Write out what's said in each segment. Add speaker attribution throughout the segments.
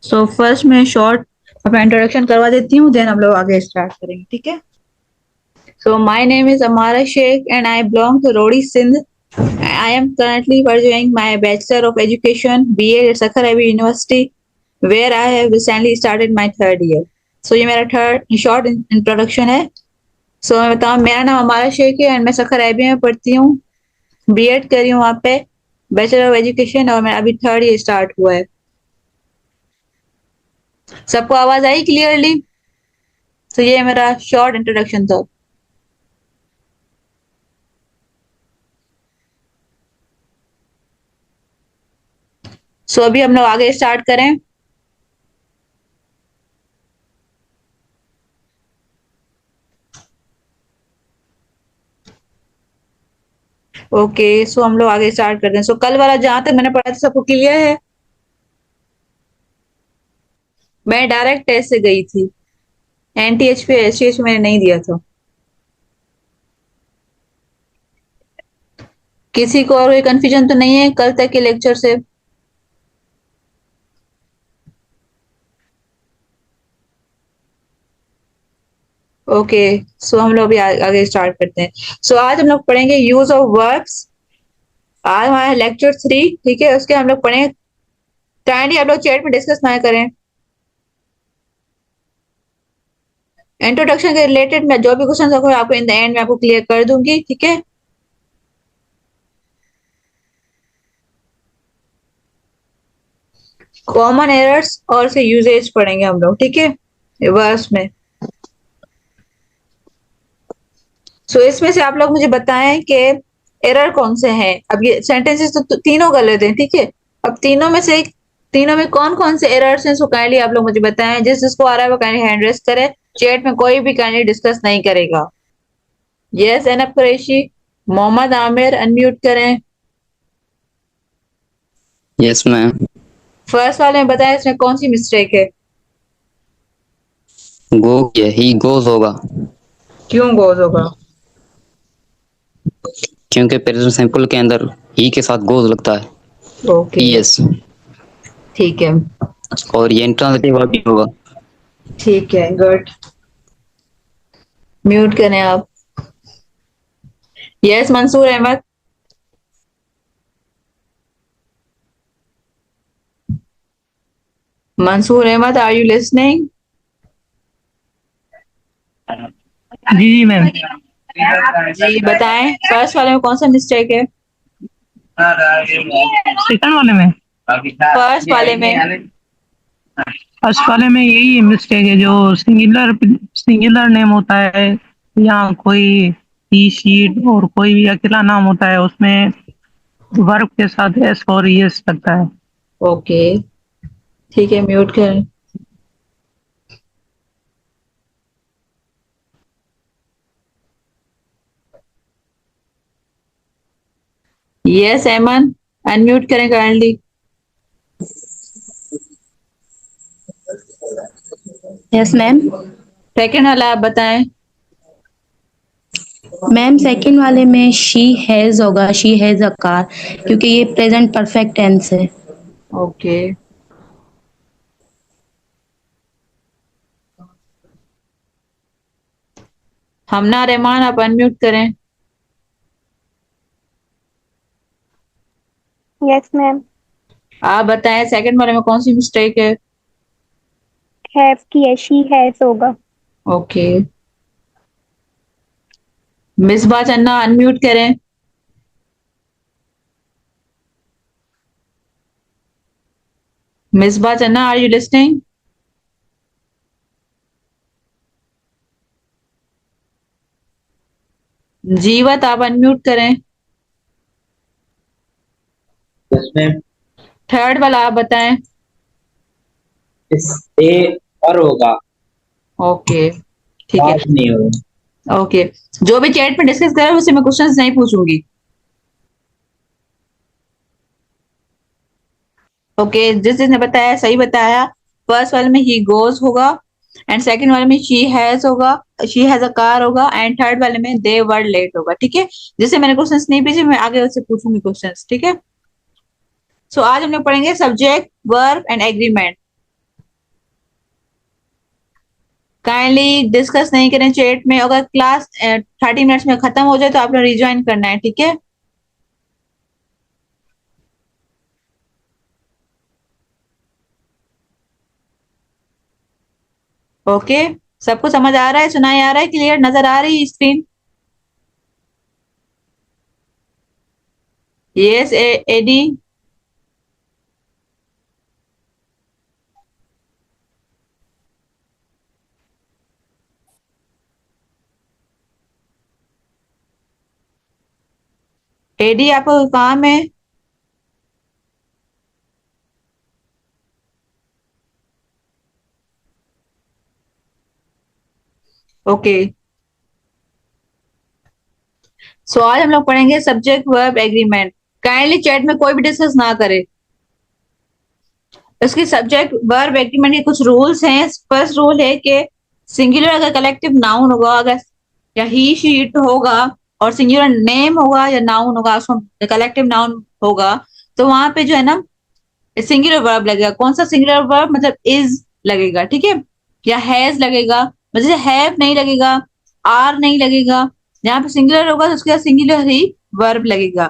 Speaker 1: So first मैं short अपना introduction करवा देती हूँ, देन हम लोग आगे स्टार्ट करेंगे, ठीक है। So my name is Amara Shaikh and I belong to Rohri Sindh. I am currently pursuing my Bachelor of Education BA at Sakhar Abi University, where I have recently started my third year. So ये मेरा third short introduction है। सो मैं बताऊँ, मेरा नाम अमारा शेख है and मैं सखर आईबी में पढ़ती हूँ, बीएड कर रही हूँ वहाँ पे, बैचलर ऑफ एजुकेशन, और मेरा अभी थर्ड ईयर स्टार्ट हुआ है। सबको आवाज आई क्लियरली? तो ये मेरा शॉर्ट इंट्रोडक्शन था। सो अभी हम लोग आगे स्टार्ट करें। ओके, सो हम लोग आगे स्टार्ट करते हैं। सो कल वाला जहां तक मैंने पढ़ा था सबको क्लियर है? मैं डायरेक्ट टेस्ट से गई थी, एनटीएच पे एचटीएच मैंने नहीं दिया था। किसी को और कोई कंफ्यूजन तो नहीं है कल तक के लेक्चर से? ओके, सो हम लोग अभी आगे स्टार्ट करते हैं। सो आज हम लोग पढ़ेंगे यूज ऑफ वर्ब्स। आज हमारा लेक्चर 3, ठीक है, उसके हम लोग पढ़ेंगे। काइंडली आप लोग चैट में डिस्कस ना करें। इंट्रोडक्शन के रिलेटेड मैं जो भी क्वेश्चन रखूँ आपको इन द एंड में आपको क्लियर कर दूंगी, ठीक है। कॉमन एरर्स और से यूजेज पढ़ेंगे हम लोग, ठीक है, वर्ब्स में। सो इसमें से आप लोग मुझे बताएं कि एरर कौन से हैं। अब ये सेंटेंसेस तो तीनों गलत हैं, ठीक है। अब तीनों में कौन कौन से एरर्स हैं, सो काइंडली आप लोग मुझे बताएं। जिसको आ रहा है वो काइंडली हैंड रेस करे। चैट में कोई भी काइंडली डिस्कस नहीं करेगा। यस एनअप कुरैशी। मोहम्मद आमिर अनम्यूट करें।
Speaker 2: Yes ma'am.
Speaker 1: फर्स्ट वाले में बताएं इसमें कौन सी मिस्टेक है।
Speaker 2: गो ही गोज होगा,
Speaker 1: क्यों गोज होगा?
Speaker 2: क्योंकि प्रेजेंट सिंपल के अंदर ही के साथ गोज लगता है।
Speaker 1: Okay,
Speaker 2: yes.
Speaker 1: ठीक है,
Speaker 2: और ये इंट्रांजिटिव वर्ब भी होगा।
Speaker 1: ठीक है, गुड। म्यूट करें आप। Yes Mansoor Ahmed. Mansoor Ahmed, are you listening?
Speaker 3: जी जी मैम।
Speaker 1: जी बताएं, फर्स्ट वाले में कौन सा मिस्टेक है?
Speaker 3: सेकंड वाले में
Speaker 1: फर्स्ट वाले में।
Speaker 3: फर्स्ट वाले में यही मिस्टेक है, जो सिंगुलर सिंगुलर नेम होता है या कोई ही शीट और कोई भी अकेला नाम होता है, उसमें वर्ब के साथ एस और एस लगता है।
Speaker 1: ओके, ठीक है, म्यूट करें। यस एमन, अनम्यूट करें काइंडली।
Speaker 4: Yes ma'am.
Speaker 1: सेकंड वाला आप बताएं।
Speaker 4: मैम सेकंड वाले में शी हैज होगा, शी हैज अ कार, क्योंकि ये प्रेजेंट परफेक्ट टेंस है।
Speaker 1: ओके, हमना रहमान, आप अनम्यूट करें।
Speaker 5: Yes ma'am.
Speaker 1: आप बताएं सेकंड वाले में कौन सी मिस्टेक है।
Speaker 5: हैव की है, शी हैज होगा।
Speaker 1: ओके, मिसबा चन्ना अनम्यूट करें। मिसबा चन्ना, आर यू लिसनिंग? जीवत, आप अनम्यूट करें।
Speaker 6: Yes ma'am.
Speaker 1: थर्ड वाला आप बताएं।
Speaker 6: इससे और होगा,
Speaker 1: ओके, ठीक है,
Speaker 6: बात नहीं होगा।
Speaker 1: ओके। जो भी चैट में डिस्कस कर रहे हैं उससे मैं क्वेश्चंस नहीं पूछूंगी। ओके, जिसने बताया सही बताया। फर्स्ट वाले में ही गोज होगा, एंड सेकंड वाले में शी हैज होगा, शी हैज अ कार होगा, एंड थर्ड वाले में दे वर लेट होगा, ठीक है। जिससे मैंने क्वेश्चंस नहीं पूछे मैं आगे उससे पूछूंगी क्वेश्चंस, ठीक है। सो आज हम लोग पढ़ेंगे subject, verb and agreement. Kindly discuss नहीं करें चैट में, अगर क्लास 30 मिनट्स में खत्म हो जाए तो आपने रिज्वाइन करना है, ठीक है। ओके, सबको समझ आ रहा है, सुनाई आ रहा है, क्लियर नजर आ रही है स्क्रीन? Yes AD. एडी आपको काम है? ओके, सो आज हम लोग पढ़ेंगे subject verb agreement. Kindly chat में कोई भी डिस्कस ना करे। इसकी सब्जेक्ट वर्ब एग्रीमेंट के कुछ रूल्स हैं। फर्स्ट रूल है कि सिंगुलर अगर कलेक्टिव नाउन होगा, अगर या ही शी इट होगा, और सिंगुलर नेम होगा या नाउन होगा, उसमें कलेक्टिव नाउन होगा, तो वहां पे जो है ना सिंगुलर वर्ब लगेगा। कौन सा सिंगुलर वर्ब? मतलब इज लगेगा, ठीक है, या हैज लगेगा। मतलब हैव नहीं लगेगा, आर नहीं लगेगा। जहाँ पे सिंगुलर होगा तो उसके बाद सिंगुलर ही वर्ब लगेगा,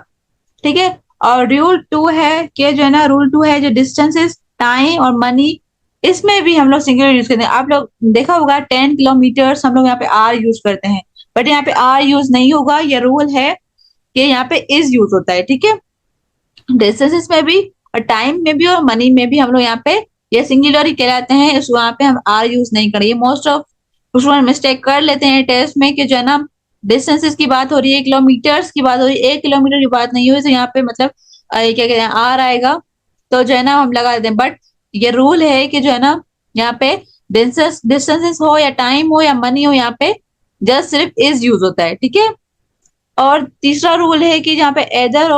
Speaker 1: ठीक है। और रूल 2 है कि जो है ना, रूल 2 है जो डिस्टेंसेस, टाइम और मनी, इसमें भी हम लोग सिंगुलर यूज करते हैं। आप लोग देखा होगा 10 किलोमीटर हम लोग यहाँ पे आर यूज करते हैं, बट यहाँ पे आर यूज नहीं होगा। ये रूल है कि यहाँ पे इज यूज होता है, ठीक है। डिस्टेंसेस में भी और टाइम में भी और मनी में भी हम लोग यहाँ पे ये सिंगुलर ही कहलाते हैं, इस वहां पे हम आर यूज नहीं करेंगे। मोस्ट ऑफ स्टूडेंट मिस्टेक कर लेते हैं टेस्ट में कि जो है ना डिस्टेंसेस की बात हो रही है, किलोमीटर्स की बात हो रही है, 1 किलोमीटर की बात नहीं हुई, तो यहाँ पे मतलब क्या कहते हैं आर आएगा, तो जो है ना हम लगा देते हैं। बट ये रूल है कि जो है ना यहाँ पे डिस्टेंसेस हो या टाइम हो या मनी हो, यहाँ पे जस्ट सिर्फ इज यूज होता है, ठीक है। और तीसरा रूल है कि जहाँ पे इधर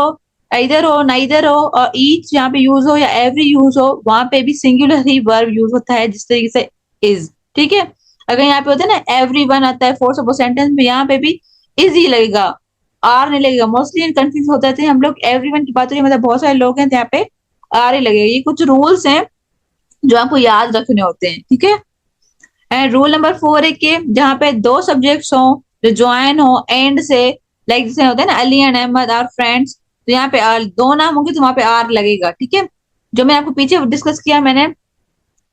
Speaker 1: हो नाइदर हो और ईच यहाँ पे यूज हो या एवरी यूज हो, वहां पे भी सिंगुलर ही वर्ब यूज होता है, जिस तरीके से इज, ठीक है। अगर यहाँ पे होता है ना एवरी वन आता है फोर्स ऑफ सेंटेंस में, यहाँ पे भी इज ही लगेगा, आर नहीं लगेगा। मोस्टली कंफ्यूज हो जाते हैं हम लोग, एवरी वन की बात हो रही है, मतलब बहुत सारे लोग हैं तो यहाँ पे आर ही लगेगा। ये कुछ रूल्स हैं जो आपको याद रखने होते हैं, ठीक है। एंड रूल नंबर 4 है कि जहाँ पे दो सब्जेक्ट्स हो जो ज्वाइन हो एंड से, लाइक जैसे होता है ना Ali and Ahmed are friends, तो यहाँ पे दो नाम होंगे तो वहां पे आर लगेगा, ठीक है। जो मैं आपको पीछे डिस्कस किया मैंने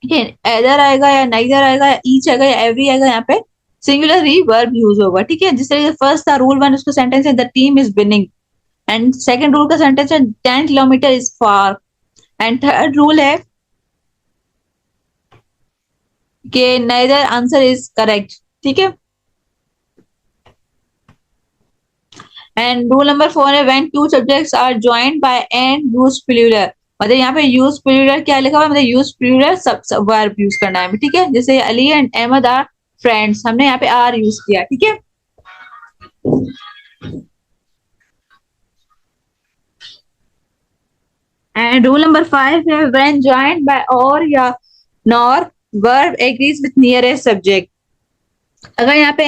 Speaker 1: कि एदर आएगा या नाइदर आएगा या ईच आएगा या एवरी आएगा, यहाँ पे सिंगुलर ही वर्ब यूज होगा, ठीक है। जिस तरीके से फर्स्ट था रूल 1, उसका सेंटेंस है the team is winning, and second rule का सेंटेंस है 10 kilometre is far, and third rule है कि नाइदर आंसर इज करेक्ट, ठीक है। एंड रूल नंबर 4 है when two subjects are joined by and use plural, मतलब यहाँ पे यूज प्लूरल क्या लिखा हुआ है, मतलब यूज प्लूरल सब वर्ब यूज करना है, ठीक है। जैसे Ali and Ahmed are friends, हमने यहाँ पे आर यूज किया, ठीक है। एंड रूल नंबर 5 है व्हेन जॉइंड बाय और या nor verb agrees with nearest subject. अगर यहाँ पे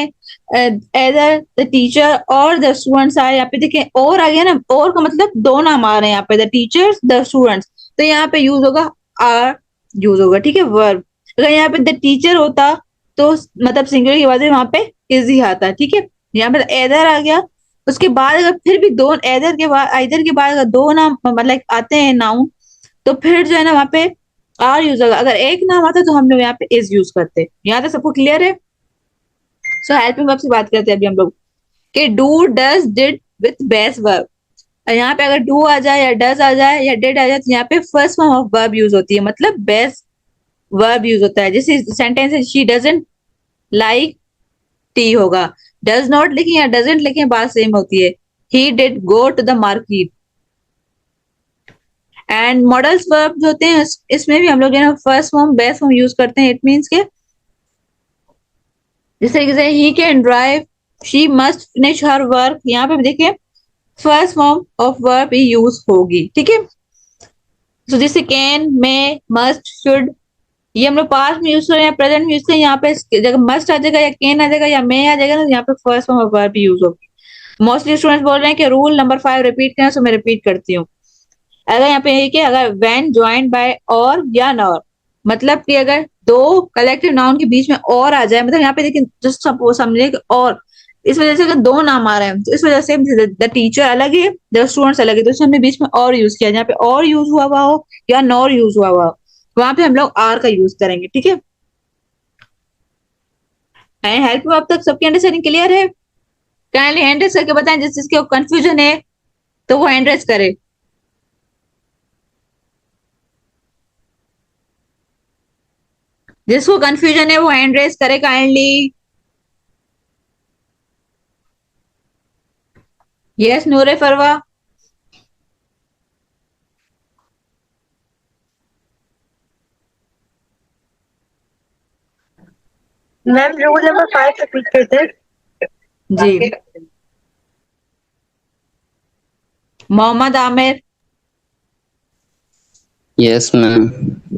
Speaker 1: एदर द टीचर और द स्टूडेंट्स आए, यहाँ पे देखिए और आ गया ना, और का मतलब दो नाम आ रहे हैं यहाँ पे, द टीचर्स द स्टूडेंट्स, तो यहाँ पे यूज होगा आर यूज होगा, ठीक है, वर्ब। अगर यहाँ पे द टीचर होता तो मतलब सिंगुलर की बात है, वहां पे इज ही आता, ठीक है। यहाँ पे एदर आ गया, उसके बाद अगर फिर भी दो एदर के बाद इधर के बाद अगर दो नाम मतलब आते हैं नाउन, तो फिर जो है ना वहां पे आर यूज होगा। अगर एक नाम आता तो हम लोग यहाँ पे इज यूज करते। यहाँ तक सबको क्लियर है? सो हेल्पिंग वर्ब की बात करते हैं अभी हम लोग कि do does did with base verb. यहाँ पे अगर डू आ जाए या डज आ जाए या डिड आ जाए, तो यहाँ पे first form of verb use होती है, मतलब बेस वर्ब यूज होता है। जैसे सेंटेंस है शी डजंट लाइक टी होगा, डज नॉट लिखें या डजंट लिखें बात सेम होती है। He did go to the market. And modals verb जो होते हैं इसमें भी हम लोग जो है first form base form use करते हैं। इट मीन्स के जिस तरीके से he can drive, she must finish her work, यहाँ पे देखिए फर्स्ट फॉर्म ऑफ वर्ब ही यूज होगी, ठीक है। सो जैसे कैन, मे, मस्ट, शुड, ये हम लोग पास्ट में यूज करें या प्रेजेंट में यूज करें, यहाँ पे जगह मस्ट आ जाएगा या कैन आ जाएगा या मे आ जाएगा ना, यहाँ पे first form of verb use होगी। मोस्टली स्टूडेंट्स बोल रहे हैं कि रूल नंबर 5 रिपीट करना, सो मैं रिपीट करती हूँ। अगर यहाँ पे है कि अगर व्हेन ज्वाइंड बाय और या नॉर, मतलब कि अगर दो कलेक्टिव नाउन के बीच में और आ जाए, मतलब यहाँ पे देखिए जस्ट सपोज समझे कि और, इस वजह से अगर दो नाम आ रहे हैं तो इस वजह से द टीचर अलग है, द स्टूडेंट्स अलग है, तो इसमें हमने बीच में और यूज किया, जहाँ पे और यूज हुआ हो या नॉर यूज हुआ हो, वहां पे हम लोग आर का यूज करेंगे, ठीक है। एंड हेल्प में अब तक सबकी अंडरस्टैंडिंग क्लियर है? काइंडली हैंड रेस करके बताएं जिस जिसके कंफ्यूजन है, तो वो हैंड रेस करे। जिसको कंफ्यूजन है वो हैंड रेस करे kindly. Yes Noore Farwa.
Speaker 7: Ma'am rule number 5 repeat करते हैं।
Speaker 1: जी। Mohammad Aamir,
Speaker 2: yes ma'am.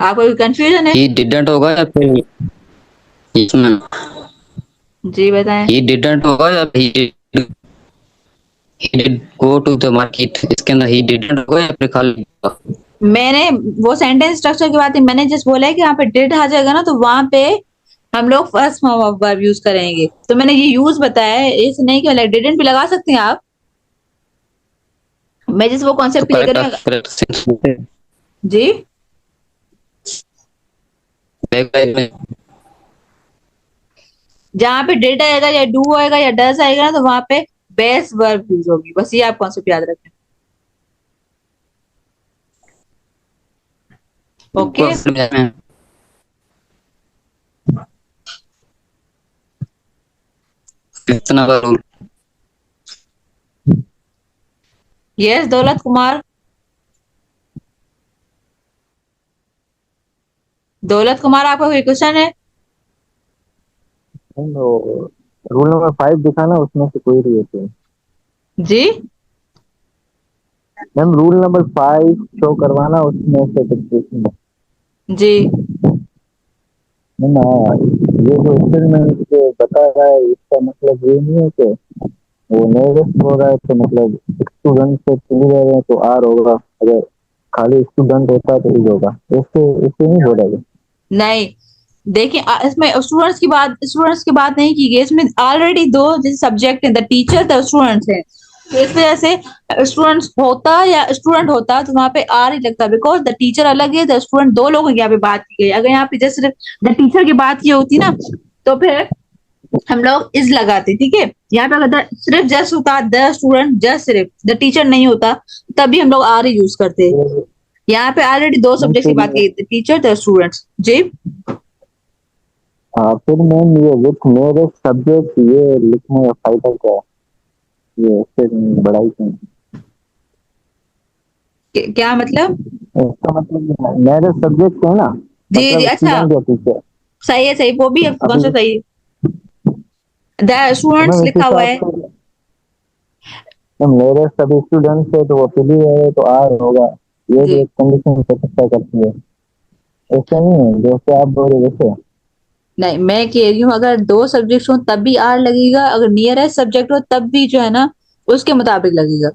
Speaker 1: आपको कोई कंफ्यूजन है?
Speaker 2: ही डिडंट होगा या फिर यस मैम,
Speaker 1: जी बताएं।
Speaker 2: ही डिडंट होगा या he did go to the market, इसके अंदर he didn't होगा या फिर खाली
Speaker 1: मैंने वो सेंटेंस स्ट्रक्चर की बात है, मैंने जस्ट बोला है कि यहाँ पे डिड आ जाएगा ना, तो वहां पे हम लोग first form of verb use करेंगे, तो मैंने ये यूज बताया है, इस नहीं कि लाइक डिडंट भी लगा सकते हैं आप। मैं जिस वो
Speaker 2: तो
Speaker 1: कॉन्सेप्ट क्लियर
Speaker 2: करेक्ट
Speaker 1: करूँ।
Speaker 2: करेक्ट सेंस
Speaker 1: जी।
Speaker 2: बैक में
Speaker 1: जहाँ पे डिड आएगा या डू आएगा या डज आएगा ना, तो वहां पे बेस वर्ब यूज होगी, बस ये आप कॉन्सेप्ट याद रखें। ओके।
Speaker 2: में इतना रूल।
Speaker 1: यस दौलत कुमार। दौलत कुमार आपका कोई क्वेश्चन है?
Speaker 8: रूल नंबर 5 दिखा ना, उसमें से कोई रिएक्शन।
Speaker 1: जी।
Speaker 8: मैम रूल नंबर 5 शो करवाना, उसमें से डिस्क्रिप्शन।
Speaker 1: जी।
Speaker 8: मैम ये जो एक्सपेरिमेंट जो बता रहा है, इसका मतलब ये नहीं है कि वो नेगेटिव हो रहा है, तो मतलब स्टूडेंट से चली रहे हैं तो आर होगा, अगर खाली स्टूडेंट होता तो इज होगा, इससे इससे नहीं हो रहा है।
Speaker 1: नहीं, देखिए इसमें स्टूडेंट्स की बात नहीं की गई, इसमें ऑलरेडी दो जैसे सब्जेक्ट है, द टीचर द स्टूडेंट्स है, तो इस वजह से स्टूडेंट्स होता या स्टूडेंट होता तो वहां पे आर ही लगता, बिकॉज द टीचर अलग है, द स्टूडेंट, दो लोगों की यहाँ पे बात की गई। अगर यहाँ पे जस्ट सिर्फ द टीचर की बात की होती ना, तो फिर हम लोग इज लगाते, ठीक है। यहाँ पे अगर सिर्फ जस्ट होता द स्टूडेंट, जस्ट सिर्फ द टीचर नहीं होता, तभी हम लोग आर ही यूज करते। यहाँ पे ऑलरेडी दो
Speaker 8: मैम
Speaker 1: सब्जेक्ट की
Speaker 8: फिर
Speaker 1: बात की, टीचर द स्टूडेंट्स। जी।
Speaker 8: हाँ, फिर मैम ये विथ मेरे सब्जेक्ट ये लिखने का फायदा क्या है? ये फिर बढ़ाई क्यों?
Speaker 1: क्या मतलब?
Speaker 8: इसका मतलब मेरे सब्जेक्ट है ना,
Speaker 1: जी जी,
Speaker 8: मतलब
Speaker 1: अच्छा,
Speaker 8: स्टूडेंट या टीचर।
Speaker 1: सही है, सही, वो भी कौन सा
Speaker 8: अभी
Speaker 1: सही है? द
Speaker 8: तो
Speaker 1: स्टूडेंट्स
Speaker 8: मैम इस
Speaker 1: लिखा हुआ
Speaker 8: हिसाब
Speaker 1: है।
Speaker 8: से तो मेरे सभी स्टूडेंट्स है तो वो फिर है तो आर होगा, ये भी
Speaker 1: जी
Speaker 8: एक कंडीशन सेटिस्फाई करती है। ऐसा नहीं है जैसे आप बोल रहे वैसे।
Speaker 1: नहीं, मैं कह रही हूँ अगर दो सब्जेक्ट हो तब भी आर लगेगा, अगर नियरेस्ट सब्जेक्ट हो तब भी जो है ना उसके मुताबिक लगेगा।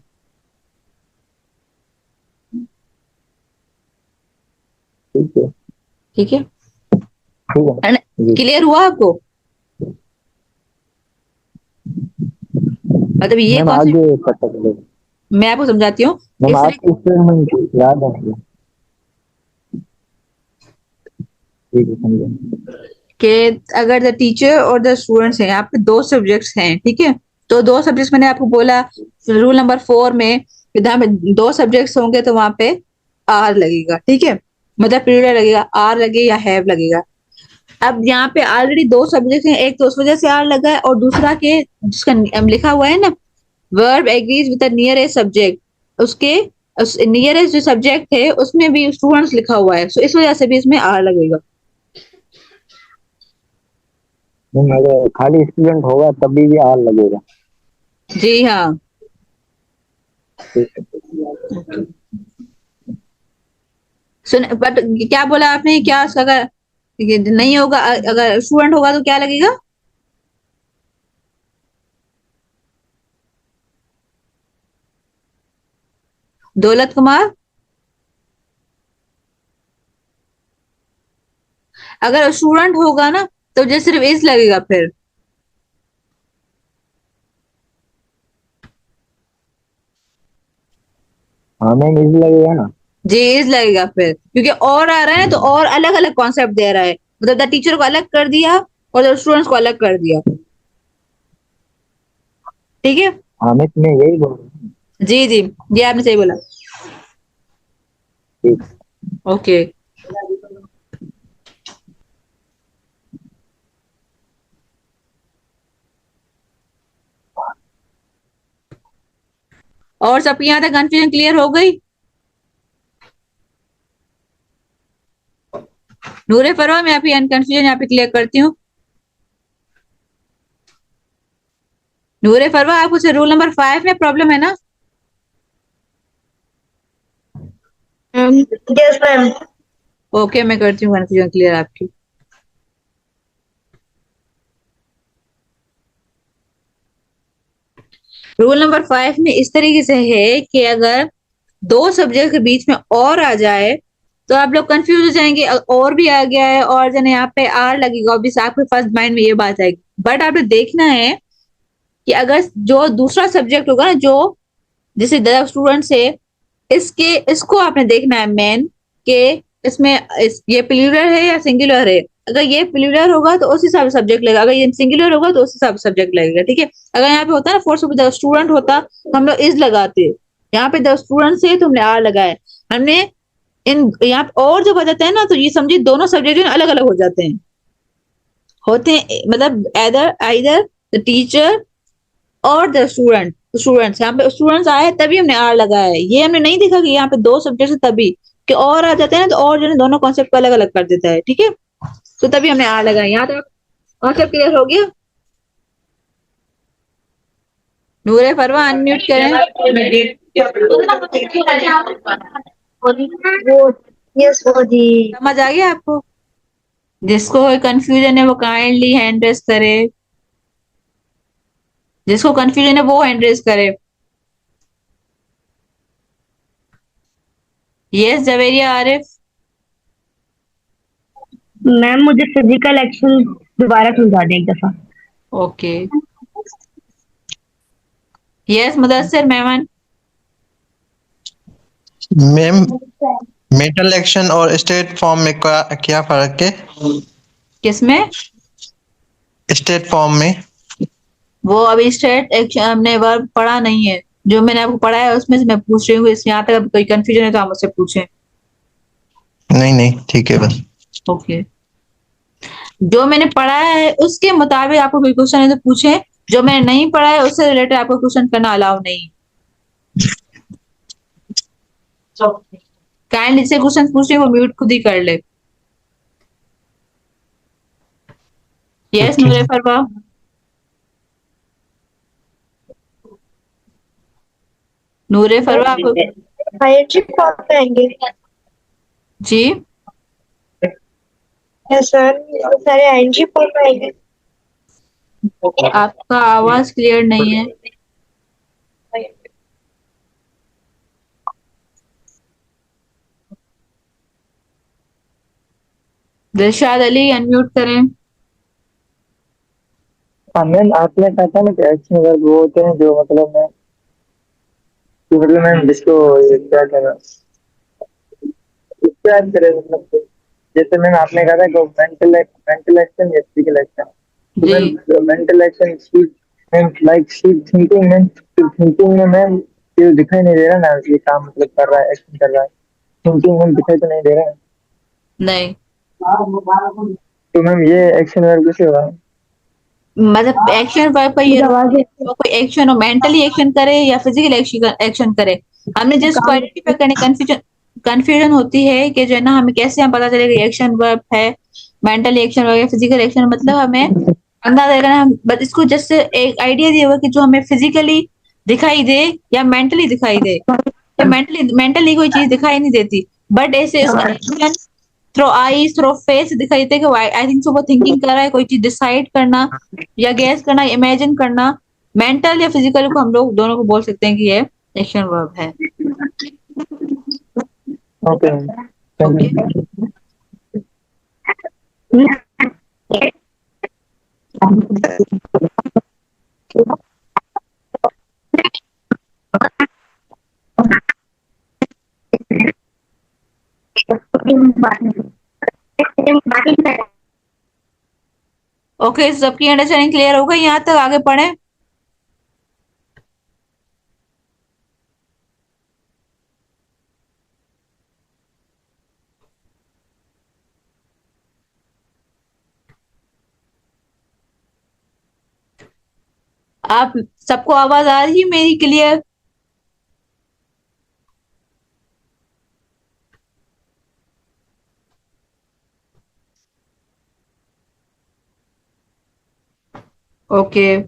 Speaker 8: ठीक है,
Speaker 1: ठीक है।
Speaker 8: ठीक है जी।
Speaker 1: क्लियर हुआ आपको? मतलब ये
Speaker 8: मैम
Speaker 1: कॉन्सेप्ट
Speaker 8: आगे पता चलेगा।
Speaker 1: मैं आपको समझाती हूँ।
Speaker 8: मैम
Speaker 1: इस
Speaker 8: आपकी स्टेटमेंट याद है? ठीक है, समझे।
Speaker 1: कि अगर द टीचर और द स्टूडेंट्स हैं, यहाँ पे दो सब्जेक्ट्स हैं, ठीक है, तो दो सब्जेक्ट्स मैंने आपको बोला रूल नंबर 4 में, कि जहाँ पे दो सब्जेक्ट्स होंगे तो वहां पे आर लगेगा, ठीक है, मतलब पीरियड लगेगा, आर लगे या हैव लगेगा। अब यहाँ पे ऑलरेडी दो सब्जेक्ट हैं, एक तो उस वजह से आर लगा है, और दूसरा के जिसका लिखा हुआ है ना, verb agrees with the nearest subject, उसके नियरेस्ट जो सब्जेक्ट है उसमें भी स्टूडेंट्स लिखा हुआ है, सो इस वजह से भी इसमें आर लगेगा।
Speaker 8: मैम अगर खाली स्टूडेंट होगा तभी भी आर लगेगा।
Speaker 1: जी हाँ।
Speaker 8: ठीक है।
Speaker 1: सुन, बट क्या बोला आपने, क्या उसका अगर ये नहीं होगा, अगर स्टूडेंट होगा तो क्या लगेगा? दौलत कुमार। अगर स्टूडेंट होगा ना तो जो सिर्फ इज लगेगा फिर।
Speaker 8: हाँ मैम इजी लगेगा ना।
Speaker 1: जी इज लगेगा फिर, क्योंकि और आ रहा है तो और अलग अलग कॉन्सेप्ट दे रहा है, मतलब द टीचर को अलग कर दिया और द स्टूडेंट्स को अलग कर दिया। ठीक है।
Speaker 8: हाँ मैं यही बोल रहा हूँ।
Speaker 1: जी जी जी आपने सही बोला।
Speaker 8: ठीक।
Speaker 1: ओके। और सबकी यहाँ तक कंफ्यूजन क्लियर हो गई? नूरे फरवा मैं आपकी कंफ्यूजन यहाँ पे क्लियर करती हूँ। नूरे फरवा आपको से रूल नंबर 5 में प्रॉब्लम है ना?
Speaker 7: Yes, ma'am.
Speaker 1: ओके मैं करती हूँ कंफ्यूजन क्लियर आपकी। रूल नंबर 5 में इस तरीके से है कि अगर दो सब्जेक्ट के बीच में और आ जाए तो आप लोग कंफ्यूज हो जाएंगे, और भी आ गया है और जने यहाँ पे आर लगेगा, ऑब्वियस आपके फर्स्ट माइंड में ये बात आएगी। बट आपने देखना है कि अगर जो दूसरा सब्जेक्ट होगा ना, जो जैसे द स्टूडेंट से इसके इसको आपने देखना है मेन के इसमें ये प्लूरल है या सिंगुलर है। अगर ये प्लूरल होगा तो उस हिसाब से सब्जेक्ट लगेगा, अगर ये सिंगुलर होगा तो उस हिसाब से सब्जेक्ट लगेगा। ठीक है। अगर यहाँ पे होता है ना फोर्स द स्टूडेंट होता तो हम लोग इज लगाते, यहाँ पे द स्टूडेंट से तो हमने आर लगाया। हमने इन यहाँ पे और जो बजाते हैं ना तो ये समझिए दोनों सब्जेक्ट अलग अलग हो जाते हैं, होते हैं मतलब आइदर आइदर द टीचर और द स्टूडेंट्स यहाँ पे स्टूडेंट्स आए तभी हमने आर लगाया है। ये हमने नहीं देखा कि यहाँ पे दो सब्जेक्ट है तभी, कि और आ जाते हैं ना तो और जो है दोनों कॉन्सेप्ट को अलग अलग कर देता है। ठीक है। तो तभी हमने आर लगाया। यहाँ तक कॉन्सेप्ट क्लियर हो गया? नूरे फरवा अनम्यूट करें।
Speaker 7: Yes, Modi.
Speaker 1: समझ आ गया आपको? जिसको कोई कंफ्यूजन है वो काइंडली हैंड रेस करे, जिसको कंफ्यूजन है वो हैंड रेस करे। यस जवेरिया आरिफ।
Speaker 7: मैम मुझे फिजिकल एक्शन दोबारा समझा दें एक दफा।
Speaker 1: ओके। यस मुदस्सिर मेहमान।
Speaker 9: मैम मेटल एक्शन और स्टेट फॉर्म में क्या क्या फर्क है?
Speaker 1: किसमें?
Speaker 9: स्टेट फॉर्म में
Speaker 1: वो अभी स्टेट एक्शन हमने वर्ब पढ़ा नहीं है, जो मैंने आपको पढ़ा है उसमें से मैं पूछ रही हूँ। इस यहाँ तक अब कोई कंफ्यूजन है तो आप मुझसे पूछें।
Speaker 9: नहीं नहीं ठीक है बस।
Speaker 1: ओके। जो मैंने पढ़ा है उसके मुताबिक आपको कोई क्वेश्चन है तो पूछें, जो मैंने नहीं पढ़ा है उससे रिलेटेड आपको क्वेश्चन करना अलाउ नहीं। काइंडली से क्वेश्चन पूछ रही वो म्यूट खुद ही कर ले। यस नूरे फरवा। नूरे फरवा आपको
Speaker 7: आईएनजी फॉर्म पे आएंगे।
Speaker 1: जी
Speaker 7: यस सर, सारे आईएनजी फॉर्म पे आएंगे।
Speaker 1: आपका आवाज क्लियर नहीं है। दिलशाद अली अनम्यूट करें।
Speaker 8: हाँ मैम आपने कहा था ना कि एक्शन वर्ब वो होते हैं जो मतलब मैं कि मतलब मैम जिसको ये क्या कहना इसके याद करें मतलब कि जैसे मैम आपने कहा था कि मेंटल एक्शन या फिजिकल एक्शन। तो
Speaker 1: जी
Speaker 8: ma'am mental action ma'am like she thinking ma'am thinking में मैम ये दिखाई नहीं दे रहा ना ये काम मतलब कर रहा है एक्शन कर रहा है। थिंकिंग मैम दिखाई तो नहीं दे रहा है।
Speaker 1: नहीं,
Speaker 8: तो मैम ये एक्शन वर्ब कैसे होगा?
Speaker 1: मतलब एक्शन वर्ब का ये वो कोई एक्शन हो, मेंटली एक्शन करे या फिजिकल एक्शन करे। हमने जिसको आइडेंटिफाई करने कंफ्यूजन होती है कि जो है ना हमें कैसे हम पता चलेगा एक्शन वर्ब है, मेंटली एक्शन वर्ब या फिजिकल एक्शन, मतलब हमें अंदाजा लगाना। हम बस इसको जस्ट एक आइडिया दिया हुआ कि जो हमें फिजिकली दिखाई दे या मेंटली दिखाई दे। या मेंटली कोई चीज दिखाई नहीं देती, बट ऐसे इसका action through eyes through face दिखाई देता है कि आई थिंक सो वो थिंकिंग कर रहा है, कोई चीज डिसाइड करना या गैस करना, इमेजिन करना। मेंटल या फिजिकल को हम लोग दोनों को बोल सकते हैं कि ये एक्शन वर्ब है।
Speaker 8: Okay
Speaker 1: okay. ओके, सबकी अंडरस्टैंडिंग क्लियर हो गई यहाँ तक? आगे पढ़े। आप सबको आवाज आ रही है मेरी क्लियर? ओके।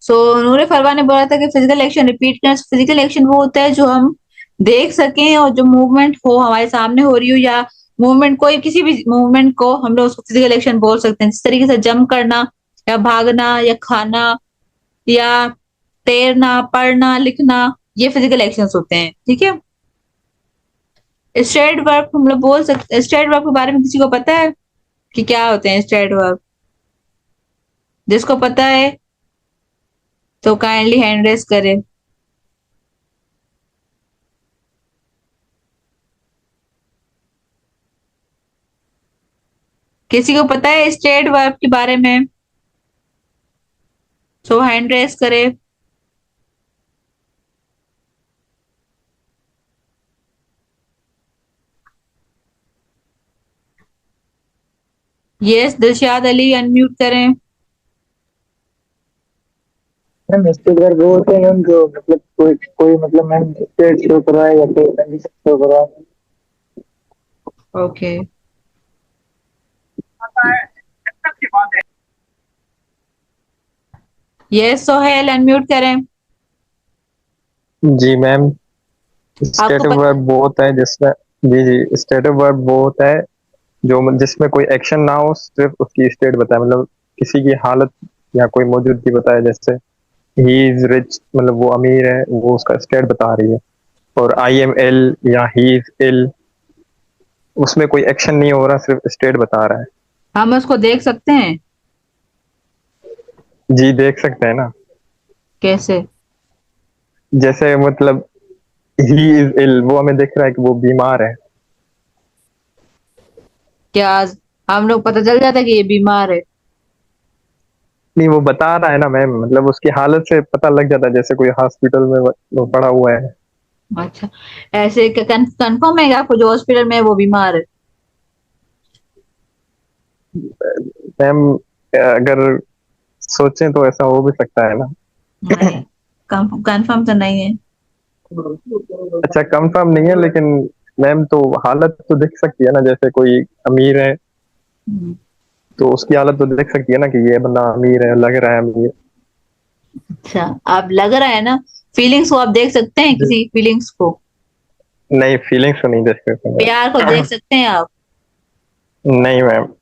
Speaker 1: सो नूरे फरवा ने बोला था कि फिजिकल एक्शन रिपीट करना। फिजिकल एक्शन वो होता है जो हम देख सकें और जो मूवमेंट हो हमारे सामने हो रही हो, या मूवमेंट कोई किसी भी मूवमेंट को हम लोग उसको फिजिकल एक्शन बोल सकते हैं। जिस तरीके से जंप करना या भागना या खाना या तैरना, पढ़ना, लिखना, ये फिजिकल एक्शंस होते हैं। ठीक है। स्ट्रेट वर्ब हम लोग बोल सकते। स्ट्रेट वर्ब के बारे में किसी को पता है कि क्या होते हैं स्ट्रेट वर्ब? जिसको पता है तो काइंडली हैंड रेस करे। किसी को पता है स्ट्रेट वर्ब के बारे में? सो हैंड रेस करे। यस, दिलशाद अली अनम्यूट करें।
Speaker 8: मैम स्टेट वर्ब वो होते हैं मैम जो मतलब कोई कोई मतलब मैम स्टेट शो कर रहा है या कोई कंडीशन शो कर रहा है।
Speaker 1: ओके। यस, सोहेल अनम्यूट करें।
Speaker 10: जी मैम,
Speaker 1: आपको
Speaker 10: स्टेटिव
Speaker 1: पता
Speaker 10: वर्ब वो होता है जिसमें, जी जी, स्टेटिव वर्ब वो होता है जो जिसमें कोई एक्शन ना हो, सिर्फ उसकी स्टेट बताए, मतलब किसी की हालत या कोई मौजूदगी बताए। जैसे ही इज रिच, मतलब वो अमीर है, वो उसका स्टेट बता रही है। और आई एम इल या ही इज इल, उसमें कोई एक्शन नहीं हो रहा, सिर्फ स्टेट बता रहा है।
Speaker 1: हम उसको देख सकते हैं?
Speaker 10: जी देख सकते हैं ना।
Speaker 1: कैसे?
Speaker 10: जैसे मतलब ही इज इल, वो हमें दिख रहा है कि वो बीमार है।
Speaker 1: क्या हम लोग पता चल जाता है कि ये बीमार है?
Speaker 10: नहीं, वो बता रहा है ना मैम, मतलब उसकी हालत से पता लग जाता है, जैसे कोई हॉस्पिटल में वो पड़ा हुआ है।
Speaker 1: अच्छा, ऐसे कंफर्म है कि आपको जो हॉस्पिटल में है वो बीमार है?
Speaker 10: मैम अगर सोचें तो ऐसा हो भी सकता है ना।
Speaker 1: नहीं, कंफर्म तो नहीं है।
Speaker 10: अच्छा, कंफर्म नहीं है, लेकिन मैम तो हालत तो दिख सकती है ना। जैसे कोई अमीर है
Speaker 1: हम्म,
Speaker 10: तो उसकी हालत तो दिख सकती है ना कि ये बंदा अमीर है, लग रहा है अमीर।
Speaker 1: अच्छा, आप लग रहा है ना, फीलिंग्स को आप देख सकते हैं? किसी फीलिंग्स को,
Speaker 10: नहीं, फीलिंग्स तो नहीं देख सकते मैम।
Speaker 1: प्यार को देख सकते हैं आप?
Speaker 10: नहीं मैम।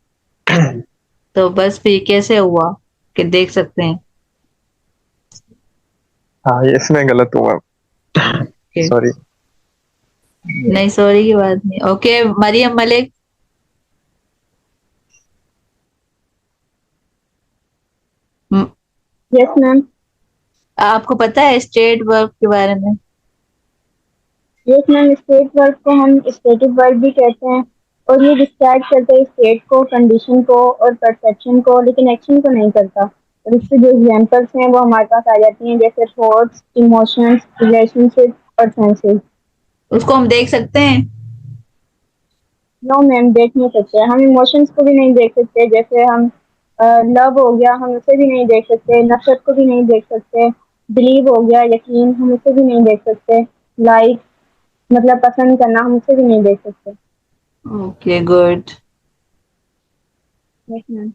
Speaker 1: तो बस फिर कैसे हुआ कि देख सकते हैं?
Speaker 10: हाँ, ये इसमें गलत हुआ।
Speaker 1: Okay.
Speaker 10: सॉरी।
Speaker 1: नहीं, सॉरी की बात नहीं। ओके, मरियम मलिक। म-
Speaker 5: यस मैम।
Speaker 1: आपको पता है स्टेट वर्ब के बारे में?
Speaker 5: यस मैम, स्टेट वर्ब को हम स्टेटिव वर्ब भी कहते हैं और ये डिस्क्राइब करते हैं स्टेट को, कंडीशन को और परसेप्शन को, लेकिन एक्शन को नहीं करता। और इसके जो एग्जांपल्स हैं वो हमारे पास आ जाती हैं, जैसे थॉट्स, इमोशंस, रिलेशनशिप और सेंसेस।
Speaker 1: उसको हम देख सकते हैं?
Speaker 5: नो मैम, देख नहीं सकते। हम इमोशंस को भी नहीं देख सकते। जैसे हम लव हो गया, हम उसे भी नहीं देख सकते। नफरत को भी नहीं देख सकते। बिलीव हो गया, यकीन, हम उसे भी नहीं देख सकते। लाइक मतलब पसंद करना, हम उसे भी नहीं देख सकते।
Speaker 1: Okay, good.
Speaker 5: Yes ma'am.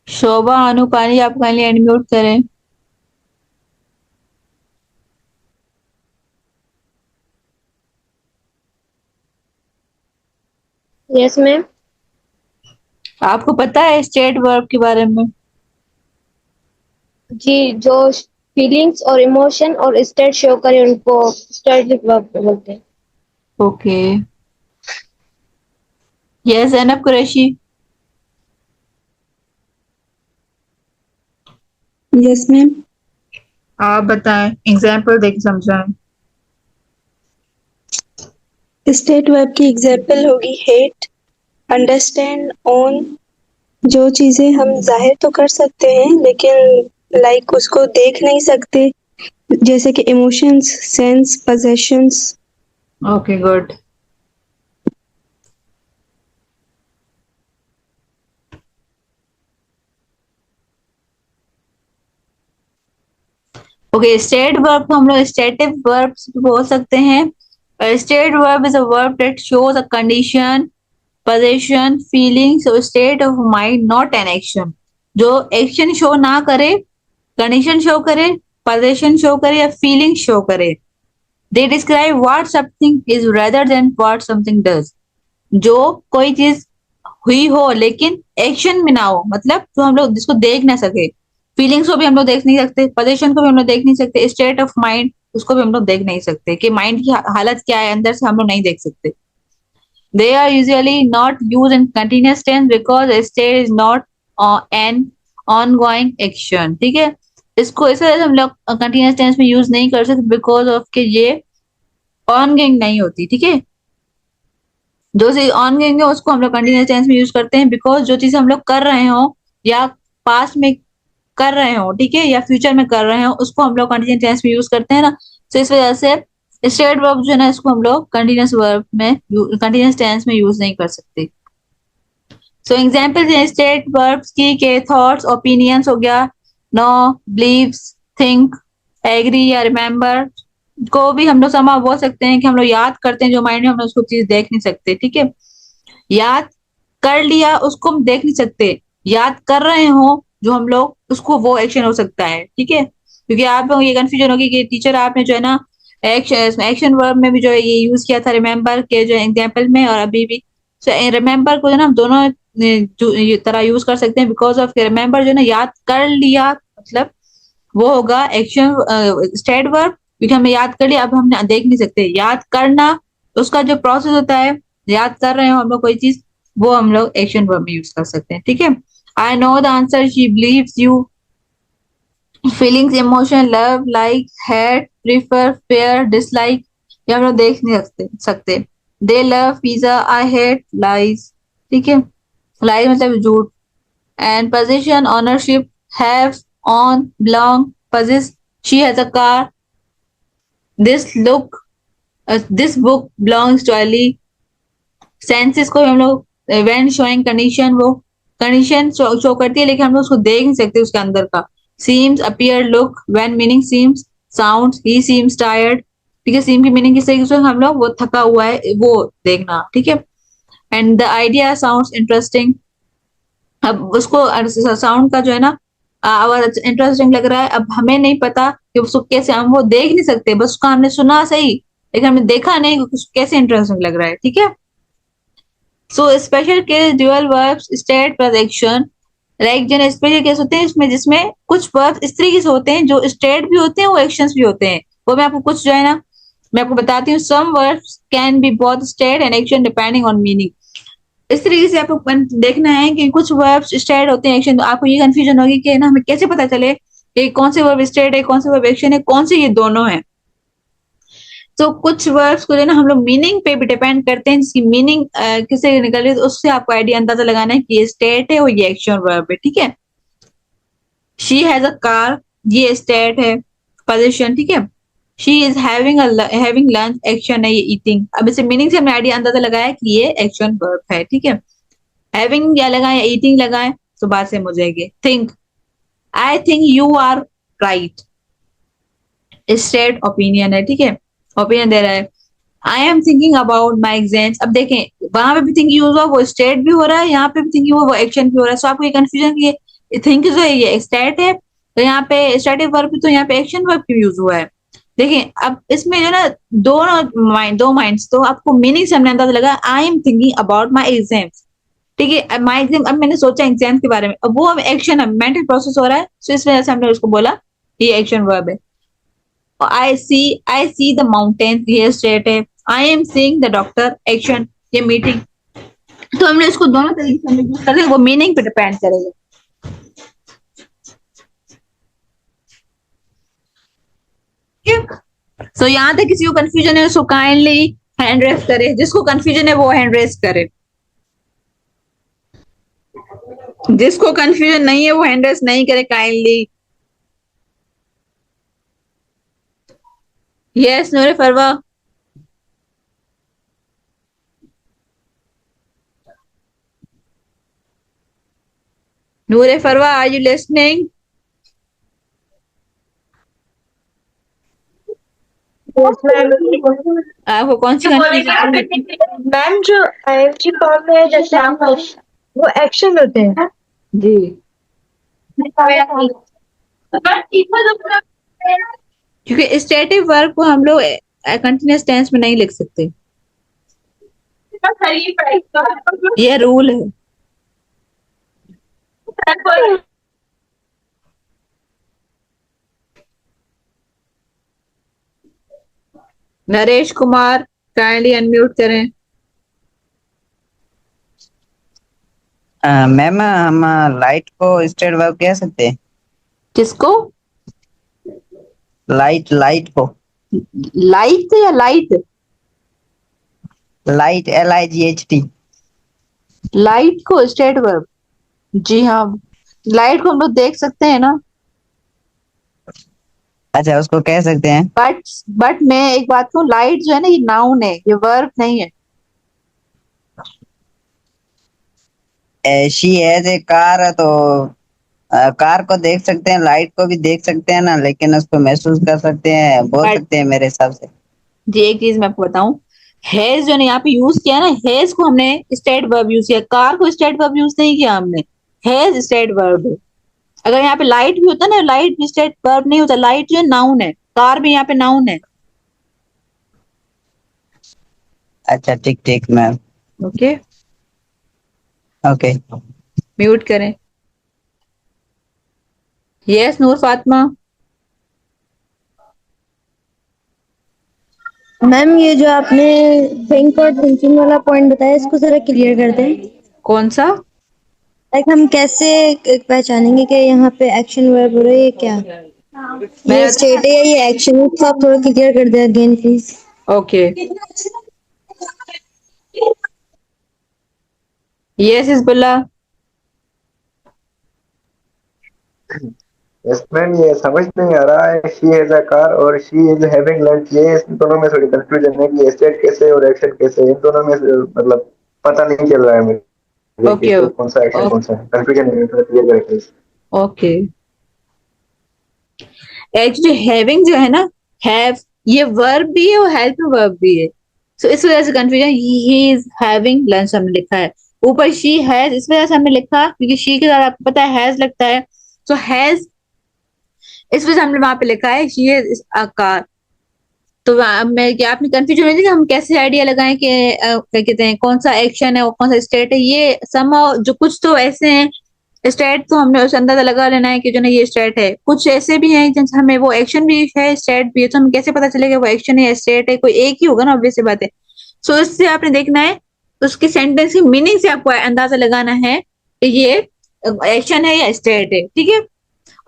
Speaker 1: Shobha Anupani, आप काइंडली अनम्यूट करें।
Speaker 7: Yes ma'am.
Speaker 1: आपको पता है स्टेट वर्ब के बारे में?
Speaker 7: जी, जो फीलिंग्स और इमोशन और स्टेट शो करे उनको स्टेटिक वर्ब बोलते हैं।
Speaker 1: Okay, yes Zainab Qureshi.
Speaker 5: Yes ma'am.
Speaker 1: आप बताएं, एग्जाम्पल देख समझाएं।
Speaker 5: स्टेट वर्ब की एग्जाम्पल होगी हेट, अंडरस्टैंड, ओन। जो चीजें हम जाहिर तो कर सकते हैं लेकिन लाइक उसको देख नहीं सकते, जैसे कि emotions, senses, possessions.
Speaker 1: Okay good. Okay, state verb को हम लोग स्टेटिव वर्ब भी बोल सकते हैं। State verb is a verb that shows a condition, position, feelings और state of mind, not an action. जो एक्शन शो ना करे, कंडीशन शो करे, पोजीशन शो करे या फीलिंग शो करे। They describe what something is rather than what something does. जो कोई चीज हुई हो लेकिन एक्शन में ना हो, मतलब जो हम लोग जिसको देख ना सके। फीलिंग्स को भी हम लोग देख नहीं सकते, पोजीशन को भी हम लोग देख नहीं सकते, स्टेट ऑफ माइंड उसको भी हम लोग देख नहीं सकते कि माइंड की हालत क्या है अंदर से हम लोग नहीं देख सकते। They are usually not use in continuous tense because state is not an ongoing action. ठीक है, इसको इस वजह से हम लोग कंटिन्यूअस टेंस में यूज नहीं कर सकते बिकॉज ऑफ के ये ऑनगोइंग नहीं होती। ठीक है, जो चीज ऑनगोइंग है उसको हम लोग कंटिन्यूअस टेंस में यूज करते हैं बिकॉज जो चीज हम लोग कर रहे हो या पास्ट में कर रहे हो, ठीक है, या फ्यूचर में कर रहे हो, उसको हम लोग कंटिन्यूअस टेंस में यूज करते हैं ना। तो इस वजह से स्टेट वर्ब जो है ना, इसको हम लोग कंटिन्यूअस वर्ब में कंटिन्यूअस टेंस में यूज नहीं कर सकते। सो एग्जाम्पल है स्टेट वर्ब्स की के थॉट्स, ओपिनियंस हो गया, नो, बिलीव्स, थिंक, एग्री या रिमेम्बर को भी हम लोग समा बोल सकते हैं कि हम लोग याद करते हैं जो माइंड में, हम लोग उसको चीज देख नहीं सकते। ठीक है, याद कर लिया उसको हम देख नहीं सकते, याद कर रहे हो जो हम लोग उसको वो एक्शन हो सकता है। ठीक है, क्योंकि आप लोग ये कंफ्यूजन होगी कि टीचर आपने जो है ना एक्शन वर्ब में भी जो है ये यूज किया था रिमेम्बर के जो एग्जाम्पल में, और अभी भी रिमेम्बर को जो है ना हम दोनों ये तरह यूज कर सकते हैं बिकॉज ऑफ रिमेम्बर जो है ना याद कर लिया, मतलब वो होगा एक्शन स्टेट वर्ब, क्योंकि हमने याद कर लिया, अब हम देख नहीं सकते। याद करना उसका जो प्रोसेस होता है, याद कर रहे हो हम लोग कोई चीज, वो हम लोग एक्शन वर्ब में यूज कर सकते हैं। ठीक है, I know the answer, she beliefs you, feelings, emotion, love, like, hate, prefer, fair, dislike, ये हम लोग देख नहीं सकते। दे love pizza, I hate lies. ठीक है, लाइज मतलब झूठ। And position, ownership, have, on, belong, possess, she has a car, this book belongs to Ali। Senses को हम लोग when showing कंडीशन, वो कंडीशन शो करती है लेकिन हम लोग उसको देख नहीं सकते उसके अंदर का। Seems, appear, look, when meaning seems, sound, he seems tired. ठीक है, सीम की मीनिंग किस तरीके से हम लोग वो थका हुआ है वो देखना। ठीक है, and the idea sounds interesting, अब उसको साउंड का जो है ना आवाज इंटरेस्टिंग लग रहा है, अब हमें नहीं पता कि उसको कैसे, हम वो देख नहीं सकते, बस उसका हमने सुना सही लेकिन हमने देखा नहीं कि उसको कैसे इंटरेस्टिंग लग रहा है। ठीक है, so special case dual verbs state plus action, like जो स्पेशल केस होते हैं इसमें जिसमें कुछ वर्ब्स इस तरीके से होते हैं जो स्टेट भी होते हैं वो एक्शंस भी होते हैं। वो मैं आपको कुछ जो है ना मैं आपको बताती हूँ। Some verbs can be both state and action depending on meaning. इस तरीके से आपको देखना है कि कुछ वर्ब्स स्टेट होते हैं, एक्शन, तो आपको ये कंफ्यूजन होगी कि ना हमें कैसे पता चले कि कौन से वर्ब स्टेट है, कौन से वर्ब एक्शन है, कौन से ये दोनों है। तो कुछ वर्ब्स को जो ना हम लोग मीनिंग पे भी डिपेंड करते हैं, जिसकी मीनिंग किससे निकल रही है तो उससे आपको आइडिया अंदाजा लगाना है कि ये स्टेट है और ये एक्शन वर्ब है। ठीक है, शी हैज अ कार, ये स्टेट है, पोजीशन। ठीक है, she is having lunch, action है ये ईटिंग। अब इसे मीनिंग से हमने आइडिया अंदाजा लगाया कि ये एक्शन वर्ब है। ठीक है, हैविंग या लगाए या ईटिंग लगाए तो बात सेम हो जाएगी। Think, I think you are right, state opinion है। ठीक है, ओपिनियन दे रहा है। I am thinking about my exams, अब देखें वहां पे भी थिंक यूज हुआ, वो स्टेट भी हो रहा है, यहाँ पे भी थिंकिंग हुआ वो एक्शन भी हो रहा है। सो आपको ये कंफ्यूजन कि ये थिंक जो है ये स्टेट है, तो यहाँ पे स्टेटिव वर्ब भी, तो यहाँ पे एक्शन वर्ब क्यों यूज हुआ है। देखिए अब इसमें जो ना दो माइंड्स, तो आपको मीनिंग से हमने अंदाजा लगा आई am thinking about my exams. ठीक है, माई एग्जाम, अब मैंने सोचा एग्जाम के बारे में, अब वो एक्शन है, मेंटल प्रोसेस हो रहा है, सो इस वजह से हमने उसको बोला ये एक्शन वर्ब है। आई सी द माउंटेन, ये स्टेट है। I am seeing the doctor, action ये मीटिंग। तो हमने इसको दोनों तरीके से हमने यूज कर लिया, वो मीनिंग पे डिपेंड करेगा। सो यहाँ तक किसी को कंफ्यूजन है उसको काइंडली हैंड रेस करे, जिसको कंफ्यूजन है वो हैंड रेस करे, जिसको कंफ्यूजन नहीं है वो हैंड रेस नहीं करे kindly. Yes Noore Farwa. Noore Farwa, are you listening? आपको कौन सी कंफ्यूजन?
Speaker 7: मैम जो ING फॉर्म में जैसे वो एक्शन होते हैं
Speaker 1: जी, क्योंकि स्टेटिव वर्ब को हम लोग कंटिन्यूअस टेंस में नहीं लिख सकते, ये रूल है। नरेश कुमार काइंडली अनम्यूट करें।
Speaker 11: मैम हम लाइट को स्टेट वर्ब कह सकते हैं?
Speaker 1: किसको?
Speaker 11: लाइट को।
Speaker 1: लाइट या लाइट?
Speaker 11: Light LIGHT।
Speaker 1: लाइट को स्टेट वर्ब? जी हाँ, लाइट को हम लोग देख सकते हैं ना।
Speaker 11: अच्छा, उसको कह सकते हैं।
Speaker 1: बट मैं एक बात कहूँ, लाइट जो है ना ये नाउन है, ये वर्ब नहीं है।
Speaker 11: शी हैज ए कार, तो कार को देख सकते हैं, लाइट को भी देख सकते हैं ना, लेकिन उसको महसूस कर सकते हैं, बोल सकते हैं मेरे हिसाब से।
Speaker 1: जी एक चीज मैं आपको बताऊं, हैज जो ने यहाँ पे यूज किया ना, हैज को हमने स्टेट वर्ब यूज किया, कार को स्टेट वर्ब यूज नहीं किया हमने, हैज स्टेट वर्ब है। अगर यहाँ पे लाइट भी होता ना, लाइट भी स्टेट वर्ब नहीं होता, लाइट जो है नाउन है, कार भी यहाँ पे नाउन है।
Speaker 11: अच्छा ठीक मैम।
Speaker 1: Okay
Speaker 11: okay.
Speaker 1: म्यूट करें। यस नूर फातिमा।
Speaker 5: मैम ये जो आपने थिंक और थिंकिंग वाला पॉइंट बताया, इसको जरा क्लियर कर दें।
Speaker 1: कौन सा?
Speaker 5: लाइक हम कैसे पहचानेंगे कि यहाँ पे एक्शन वर्ब हो रहा है, ये क्या ये स्टेट है या ये एक्शन है? तो आप थोड़ा क्लियर कर दें again please.
Speaker 1: Okay yes Hezbollah.
Speaker 10: Ma'am ये समझ नहीं आ रहा है, शी हैज अ कार और शी इज हैविंग लंच, ये इन दोनों में थोड़ी कंफ्यूजन है कि स्टेट कैसे और एक्शन कैसे, इन दोनों में मतलब पता नहीं चल रहा है मुझे
Speaker 1: ओके
Speaker 10: कि कौन सा एक्शन कौन सा है, कंफ्यूजन है, थोड़ा क्लियर करें प्लीज।
Speaker 1: ओके एक्चुअली हैविंग जो है ना, हैव ये वर्ब भी है और हेल्पिंग वर्ब भी है, सो इस वजह से confusion. He is having lunch हमने लिखा है, ऊपर शी हैज इस वजह से हमने लिखा क्योंकि शी के साथ आपको पता है हैज लगता है, सो हैज इस वजह से हमने वहां पे लिखा है शी इज अ कार। तो मैं क्या आपने कंफ्यूजन हुई थी कि हम कैसे आइडिया लगाएं कि क्या कहते हैं कौन सा एक्शन है और कौन सा स्टेट है, ये somehow जो कुछ तो ऐसे हैं स्टेट, तो हमने उस अंदाजा लगा लेना है कि जो ना ये स्टेट है, कुछ ऐसे भी हैं जिनसे हमें वो एक्शन भी है स्टेट भी है, तो हमें कैसे पता चलेगा वो एक्शन है या स्टेट है, कोई एक ही होगा ना, ऑब्वियस सी बात है। सो इससे आपने देखना है उसके सेंटेंस की मीनिंग से आपको अंदाजा लगाना है कि ये एक्शन है या स्टेट है, ठीक है।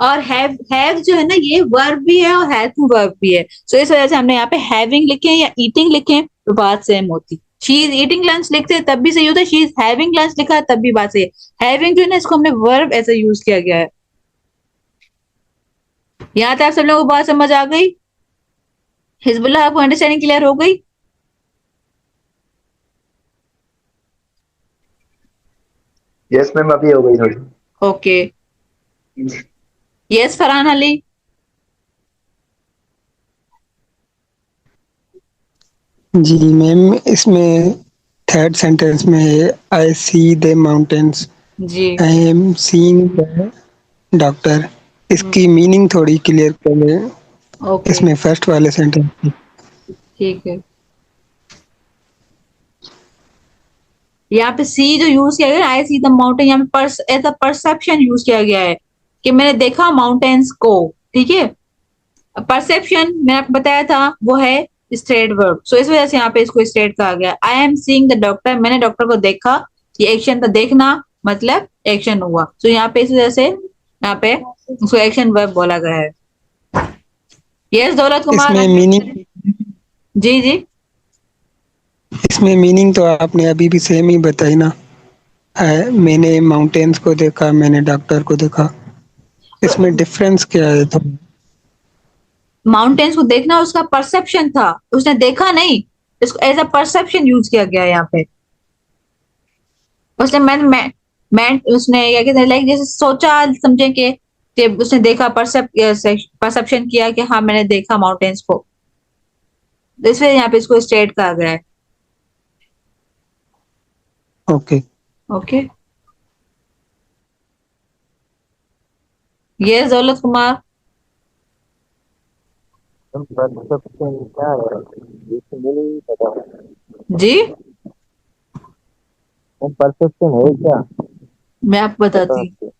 Speaker 1: और हैव जो है ना ये वर्ब भी है और हेल्पिंग वर्ब भी है, सो इस वजह से हमने यहाँ पे हैविंग लिखे या ईटिंग लिखे तो बात सेम होती। शी इज ईटिंग लंच लिखते तब भी सही होता है, शी इज हैविंग लंच लिखा है तब भी बात सही है। हैविंग जो है ना इसको हमने वर्ब ऐसे यूज किया गया है। यहाँ तक आप सब लोगों को बात समझ आ गई? हिजबुल्लाह आपको अंडरस्टैंडिंग क्लियर हो गई?
Speaker 10: यस मैम अभी हो गई थोड़ी।
Speaker 1: Okay yes Farhan Ali.
Speaker 12: जी मैम, इसमें थर्ड सेंटेंस में है आई सी द माउंटेन्स,
Speaker 1: जी
Speaker 12: I am seeing the doctor, इसकी मीनिंग थोड़ी क्लियर कर लें
Speaker 1: ओके
Speaker 12: इसमें फर्स्ट वाले सेंटेंस की।
Speaker 1: ठीक है। यहाँ पे सी जो यूज किया गया आई सी द माउंटेन, यहाँ पे एज अ परसेप्शन यूज किया गया है कि मैंने देखा माउंटेन्स को, ठीक है। परसेप्शन मैंने आपको बताया था वो है स्ट्रेट वर्ब, सो इस वजह से यहाँ पे इसको स्ट्रेट कहा गया। आई एम सीइंग द डॉक्टर, मैंने डॉक्टर को देखा, ये एक्शन था, देखना मतलब एक्शन हुआ, सो यहाँ पे इस वजह से यहाँ पे उसको एक्शन वर्ब बोला गया है। यस दौलत कुमार,
Speaker 12: इसमें मीनिंग
Speaker 1: जी जी
Speaker 12: इसमें मीनिंग तो आपने अभी भी सेम ही बताई ना। मैंने माउंटेन्स को देखा, मैंने डॉक्टर को देखा, इसमें डिफरेंस क्या है? तो
Speaker 1: माउंटेन्स को देखना उसका परसेप्शन था, उसने देखा नहीं, इसको एज अ परसेप्शन यूज किया गया यहाँ पे। उसने मैं उसने क्या कहते हैं लाइक जैसे सोचा, समझे कि उसने देखा, परसेप्शन किया कि हाँ मैंने देखा माउंटेन्स को, इसलिए यहाँ पे इसको स्टेट कहा गया है।
Speaker 12: ओके।
Speaker 1: ओके यस दौलत कुमार,
Speaker 8: परसेप्शन क्या है? इसमें नहीं पता।
Speaker 1: जी
Speaker 8: परसेप्शन है क्या?
Speaker 1: मैं आपको बताती हूँ।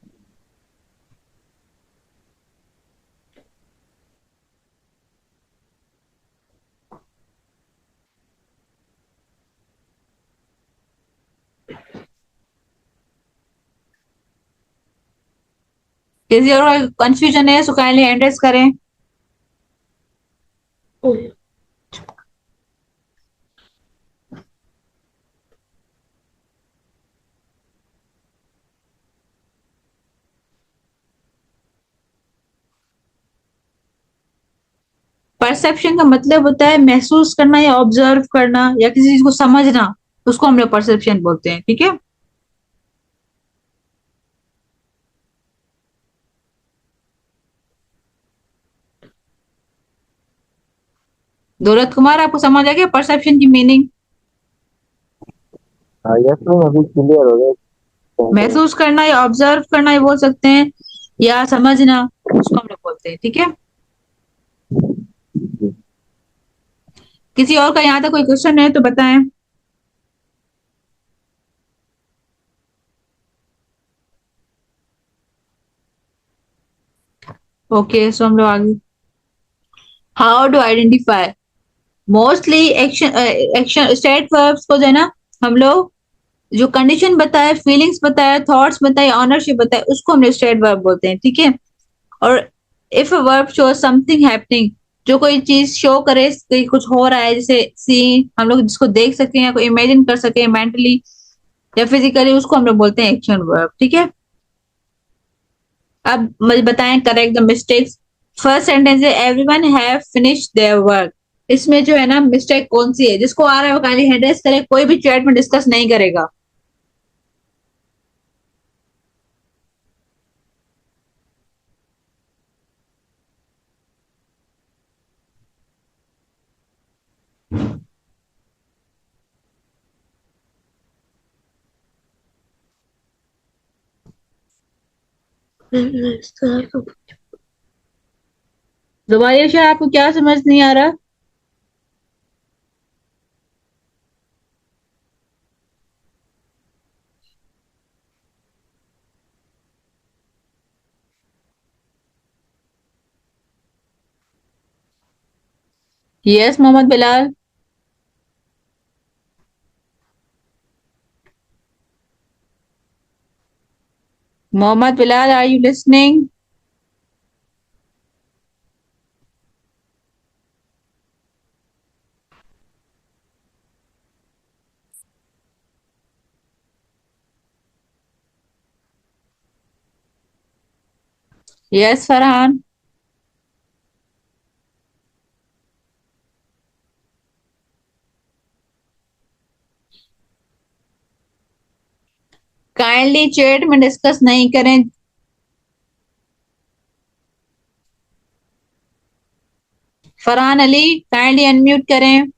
Speaker 1: किसी और कंफ्यूजन है तो काइंडली एड्रेस करें। परसेप्शन का मतलब होता है महसूस करना या ऑब्जर्व करना या किसी चीज को समझना, उसको हम लोग परसेप्शन बोलते हैं, ठीक है। दौलत कुमार आपको समझ आ गया परसेप्शन की मीनिंग?
Speaker 8: हाँ यस मैम, अभी क्लियर हो गया।
Speaker 1: महसूस करना या ऑब्जर्व करना ये बोल सकते हैं, या समझना उसको हम लोग बोलते हैं, ठीक है। किसी और का यहाँ तक कोई क्वेश्चन है तो बताएं। ओके सो हम लोग आगे, how do identify, mostly action state verbs को जो है ना हम लोग जो कंडीशन बताए, फीलिंग्स बताए, थॉट्स बताए, ऑनरशिप बताए, उसको हम लोग स्टेट वर्ब बोलते हैं, ठीक है। और if a verb show something happening, जो कोई चीज शो करे कि कुछ हो रहा है, जैसे सी हम लोग जिसको देख सके या कोई इमेजिन कर सके मेंटली या फिजिकली, उसको हम लोग बोलते हैं एक्शन वर्ब, ठीक है। अब मुझे बताएं correct the mistakes. First sentence है everyone have finished their work, इसमें जो है ना मिस्टेक कौन सी है? जिसको आ रहा है वो काइंडली एड्रेस करे, कोई भी चैट में डिस्कस नहीं करेगा। जुबाइर शाह आपको क्या समझ नहीं आ रहा? Yes Mohammad Bilal, Mohammad Bilal are you listening? Yes Farhan, kindly chat में डिस्कस नहीं करें। फरहान अली काइंडली अनम्यूट करें।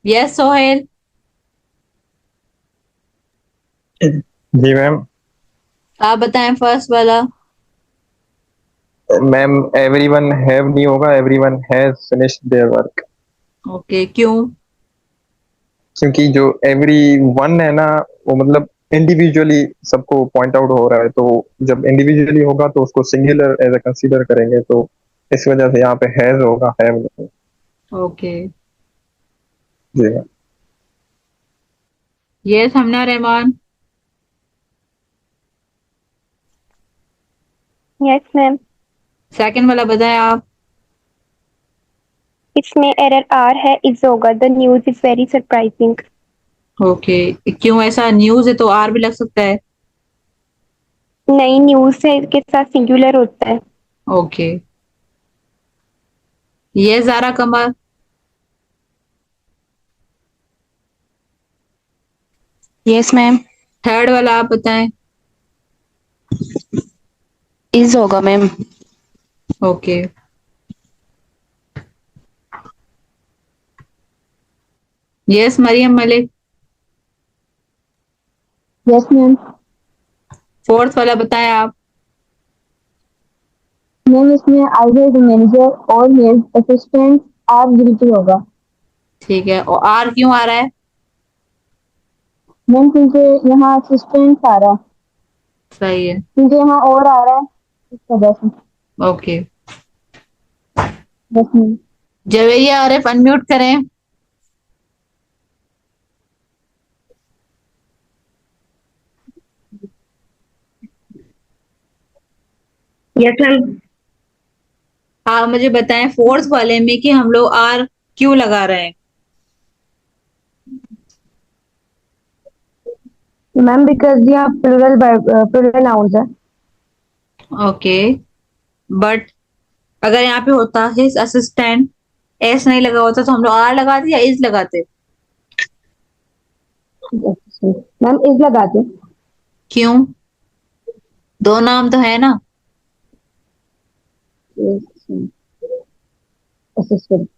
Speaker 1: यस सोहेल,
Speaker 10: जी मैम।
Speaker 1: आप बताएं फर्स्ट वाला।
Speaker 10: मैम एवरीवन हैव नहीं होगा, everyone has finished their work.
Speaker 1: Okay क्यों?
Speaker 10: क्योंकि जो एवरी वन है ना, वो मतलब इंडिविजुअली सबको पॉइंट आउट हो रहा है, तो जब इंडिविजुअली होगा तो उसको सिंगुलर एज अ कंसीडर करेंगे, तो इस वजह से यहाँ पे हैज होगा, हैव नहीं।
Speaker 1: ओके।
Speaker 10: जी
Speaker 1: yes Hamna Rehman.
Speaker 5: Yes ma'am.
Speaker 1: Second वाला बताएं आप।
Speaker 5: इसमें एरर आर है, इज होगा the news is very surprising.
Speaker 1: Okay, क्यों ऐसा? न्यूज है तो आर भी लग सकता है।
Speaker 5: नई न्यूज है, इसके साथ सिंगुलर होता है।
Speaker 1: ओके। ये Zara Qamar.
Speaker 4: Yes ma'am.
Speaker 1: Third वाला आप बताएं।
Speaker 4: इज होगा ma'am.
Speaker 1: Okay. Yes Maryam Malik.
Speaker 5: Yes ma'am.
Speaker 1: Fourth वाला बताएं आप।
Speaker 5: मैम इसमें आइदर द मैनेजर और हिज असिस्टेंट आर गिल्टी होगा।
Speaker 1: ठीक है, और आर क्यों आ रहा है?
Speaker 5: मैम क्योंकि यहाँ असिस्टेंट आ रहा है,
Speaker 1: सही है।
Speaker 5: क्योंकि यहाँ और आ रहा है इस वजह से।
Speaker 1: Okay.
Speaker 5: Yes ma'am.
Speaker 1: Javeria Arif unmute करें।
Speaker 7: Yes ma'am.
Speaker 1: आप मुझे बताएं फोर्थ वाले में कि हम लोग आर क्यों लगा रहे हैं?
Speaker 7: मैम बिकॉज यहाँ प्लूरल नाउन्स है।
Speaker 1: ओके, बट अगर यहाँ पे होता हिज असिस्टेंट, एस नहीं लगा होता तो हम लोग आर लगाते या इज लगाते?
Speaker 7: मैम इज लगाते।
Speaker 1: क्यों? दो नाम तो है ना।
Speaker 7: Assistant.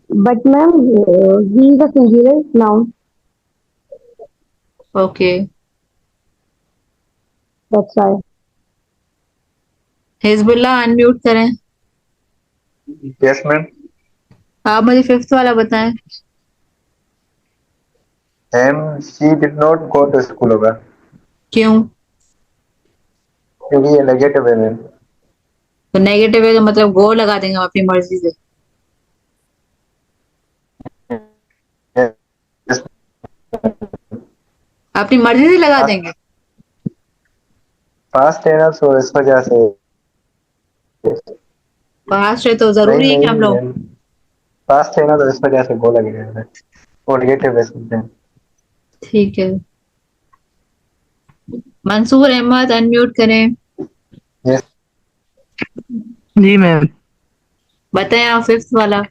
Speaker 7: But ma'am, he is a singular noun.
Speaker 1: Okay.
Speaker 7: That's why.
Speaker 1: Hizbullah unmute करें।
Speaker 10: Yes ma'am.
Speaker 1: आप मुझे फिफ्थ वाला बताएं।
Speaker 10: She did not go to school होगा,
Speaker 1: क्यों?
Speaker 10: क्योंकि ये नेगेटिव है मैम।
Speaker 1: तो नेगेटिव है तो मतलब गो लगा देंगे हम अपनी मर्जी से। अपनी मर्जी से लगा देंगे।
Speaker 10: पास्ट है ना, तो इस वजह से।
Speaker 1: पास्ट है तो
Speaker 10: नहीं
Speaker 1: जरूरी है कि
Speaker 10: नहीं
Speaker 1: हम लोग।
Speaker 10: मैम, पास्ट है ना, तो इस वजह से गो लगेगा, वो नेगेटिव है समथिंग।
Speaker 1: ठीक है। मंसूर अहमद अनम्यूट करें।
Speaker 10: यस
Speaker 3: जी मैम।
Speaker 1: बताएं आप फिफ्थ वाला।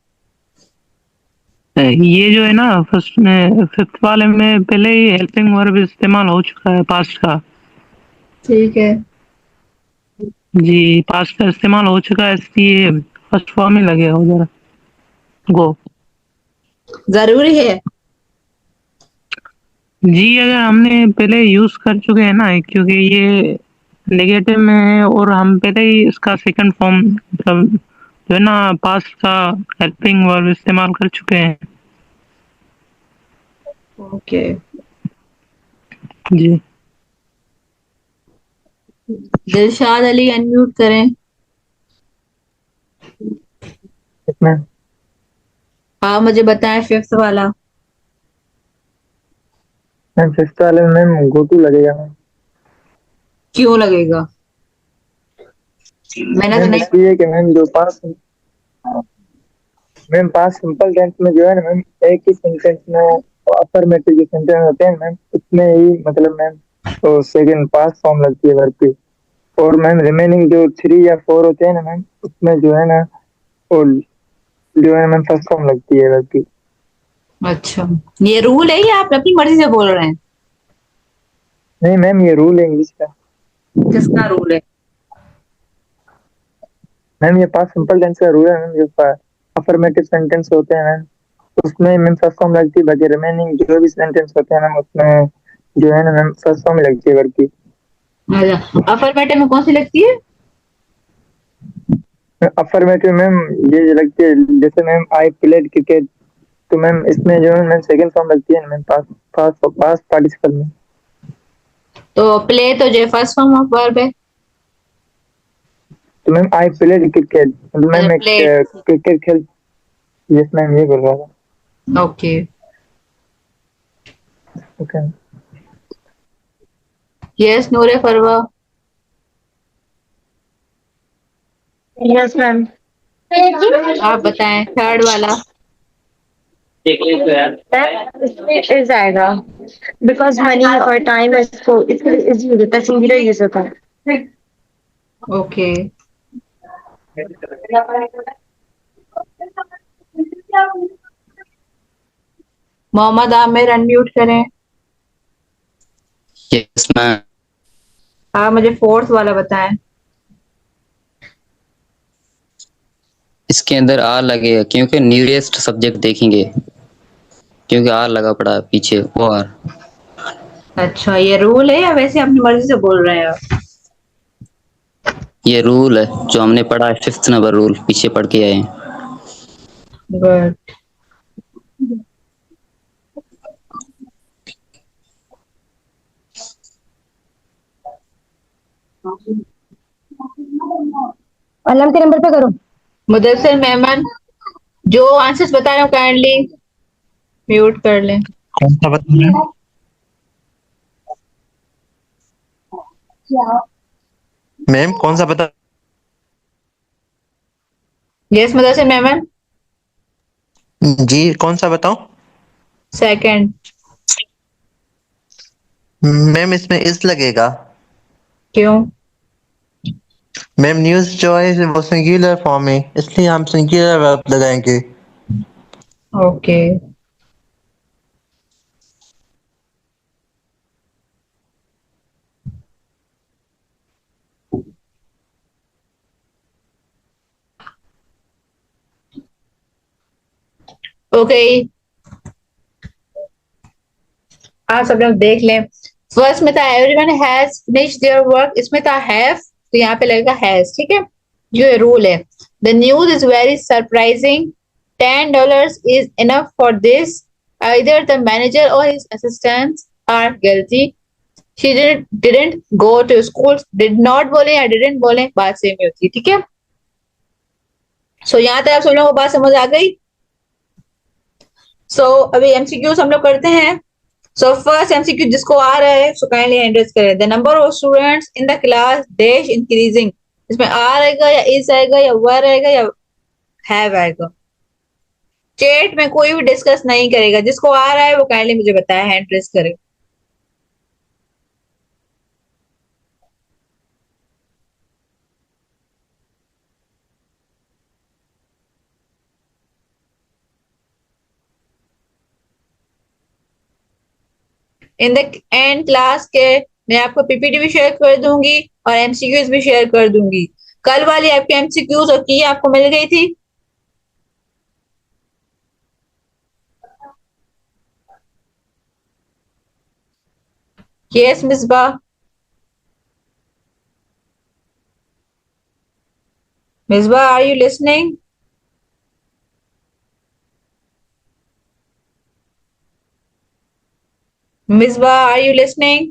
Speaker 3: ये जो है ना फर्स्ट में फिफ्थ वाले में पहले ही हेल्पिंग वर्ब इस्तेमाल हो चुका है पास्ट का।
Speaker 1: ठीक है।
Speaker 3: जी पास्ट का इस्तेमाल हो चुका है, इसलिए फर्स्ट फॉर्म ही लगेगा उधर गो।
Speaker 1: जरूरी है।
Speaker 3: जी अगर हमने पहले यूज कर चुके हैं ना, क्योंकि ये नेगेटिव में है और हम पहले ही इसका सेकंड फॉर्म मतलब जो है ना पास्ट का हेल्पिंग वर्ब इस्तेमाल कर चुके हैं।
Speaker 1: ओके।
Speaker 3: जी
Speaker 1: दिलशाद अली अनम्यूट करें।
Speaker 8: मैम
Speaker 1: आप मुझे बताएं फिफ्थ वाला।
Speaker 8: मैम फिफ्थ वाले में मैम गो टू लगेगा मैम।
Speaker 1: क्यों लगेगा? मैंने तो
Speaker 8: मैम
Speaker 1: नहीं।
Speaker 8: इसलिए कि मैम जो पास मैम पास सिंपल टेंस में जो है ना मैम, एक ही सेंटेंस में अफर्मेटिव जो सेंटेंस होते हैं मैम, उसमें ही मतलब मैम तो सेकंड पास फॉर्म लगती है वर्ब की। और मैम रिमेनिंग जो 3 या 4 होते हैं ना मैम, उसमें जो है ना वो जो है मैम फर्स्ट फॉर्म लगती है वर्ब की।
Speaker 1: अच्छा, ये रूल है या आप अपनी मर्जी से बोल रहे हैं?
Speaker 8: नहीं मैम ये रूल है इंग्लिश का।
Speaker 1: किसका रूल है?
Speaker 8: मैम ये पास सिंपल टेंस का रूल है मैम, जो अफर्मेटिव सेंटेंस होते हैं मैम उसमें मैम फर्स्ट फॉर्म लगती है, बाकी रिमेनिंग जो भी सेंटेंस होते हैं मैम उसमें जो है ना मैम फर्स्ट फॉर्म लगती है वर्ब की।
Speaker 1: अच्छा, अफर्मेटिव में कौन सी लगती है?
Speaker 8: अफर्मेटिव मैम ये लगती है, जैसे मैम आई प्लेड क्रिकेट, तो मैम इसमें जो है मैम सेकंड फॉर्म लगती है ना मैम, पास पास पास पार्टिसिपल में।
Speaker 1: तो प्ले तो जो फर्स्ट फॉर्म ऑफ वर्ब है।
Speaker 8: तो मैम आई प्लेड क्रिकेट, मतलब मैम मैं
Speaker 1: Played.
Speaker 8: क्रिकेट खेल, यस मैम ये बोल रहा था।
Speaker 1: Okay.
Speaker 8: Okay
Speaker 1: yes Noore Farwa.
Speaker 7: Yes ma'am.
Speaker 1: आप बताएं थर्ड वाला।
Speaker 6: देख ले तो यार।
Speaker 7: इसमें इज आएगा बिकॉज मनी और टाइम इसको इसके लिए इज यूज होता है, सिंगुलर यूज होता है।
Speaker 1: ओके। मोहम्मद आमिर अनम्यूट करें।
Speaker 2: Yes ma'am.
Speaker 1: आप मुझे फोर्थ वाला बताएं।
Speaker 2: इसके अंदर आर लगेगा क्योंकि नियरेस्ट सब्जेक्ट देखेंगे, क्योंकि आर लगा पड़ा है पीछे वो आर।
Speaker 1: अच्छा, ये रूल है या वैसे अपनी मर्जी से बोल रहे हैं आप?
Speaker 2: ये रूल है जो हमने पढ़ा है, 5th नंबर रूल पीछे पढ़ के आए हैं।
Speaker 1: गुड।
Speaker 7: अलम के नंबर पे करो।
Speaker 1: मुदस्सिर मेमन, जो आंसर्स बता रहे हो काइंडली म्यूट कर लें।
Speaker 9: कौन सा बताना? मैम कौन सा बता?
Speaker 1: यस मुदस्सिर मेमन।
Speaker 9: जी कौन सा बताऊं?
Speaker 1: सेकंड।
Speaker 9: मैम इसमें इस लगेगा।
Speaker 1: क्यों?
Speaker 9: मैम न्यूज जो है वो सिंगुलर फॉर्म है, इसलिए हम सिंगुलर वर्ब लगाएंगे।
Speaker 1: ओके। ओके, आप सब लोग देख लें। फर्स्ट में था everyone has finished their work, इसमें था हैव, तो यहाँ पे लगेगा हैज। ठीक है, जो रूल है। The news is very surprising, $10 is enough for this. Either the manager or his assistants are guilty. She didn't go to school. Did not बोले या didn't बोले बात सेम ही होती है। ठीक है, सो यहाँ तक आप सब लोगों को बात समझ आ गई। सो अभी एमसीक्यूज हम लोग करते हैं। सो फर्स्ट एमसीक्यू जिसको आ रहा है सो काइंडली एड्रेस करें। The number of students in the class dash increasing, इसमें आर आएगा या इज आएगा या वर आएगा या हैव आएगा। चैट में कोई भी डिस्कस नहीं करेगा, जिसको आ रहा है वो काइंडली मुझे बताया, हैंड रेस करे। इन द एंड क्लास के मैं आपको पीपीटी भी शेयर कर दूंगी और एमसीक्यूज भी शेयर कर दूंगी। कल वाली आपके एमसीक्यूज और की आपको मिल गई थी। Yes Misba. Misba are you listening? Misba are you listening?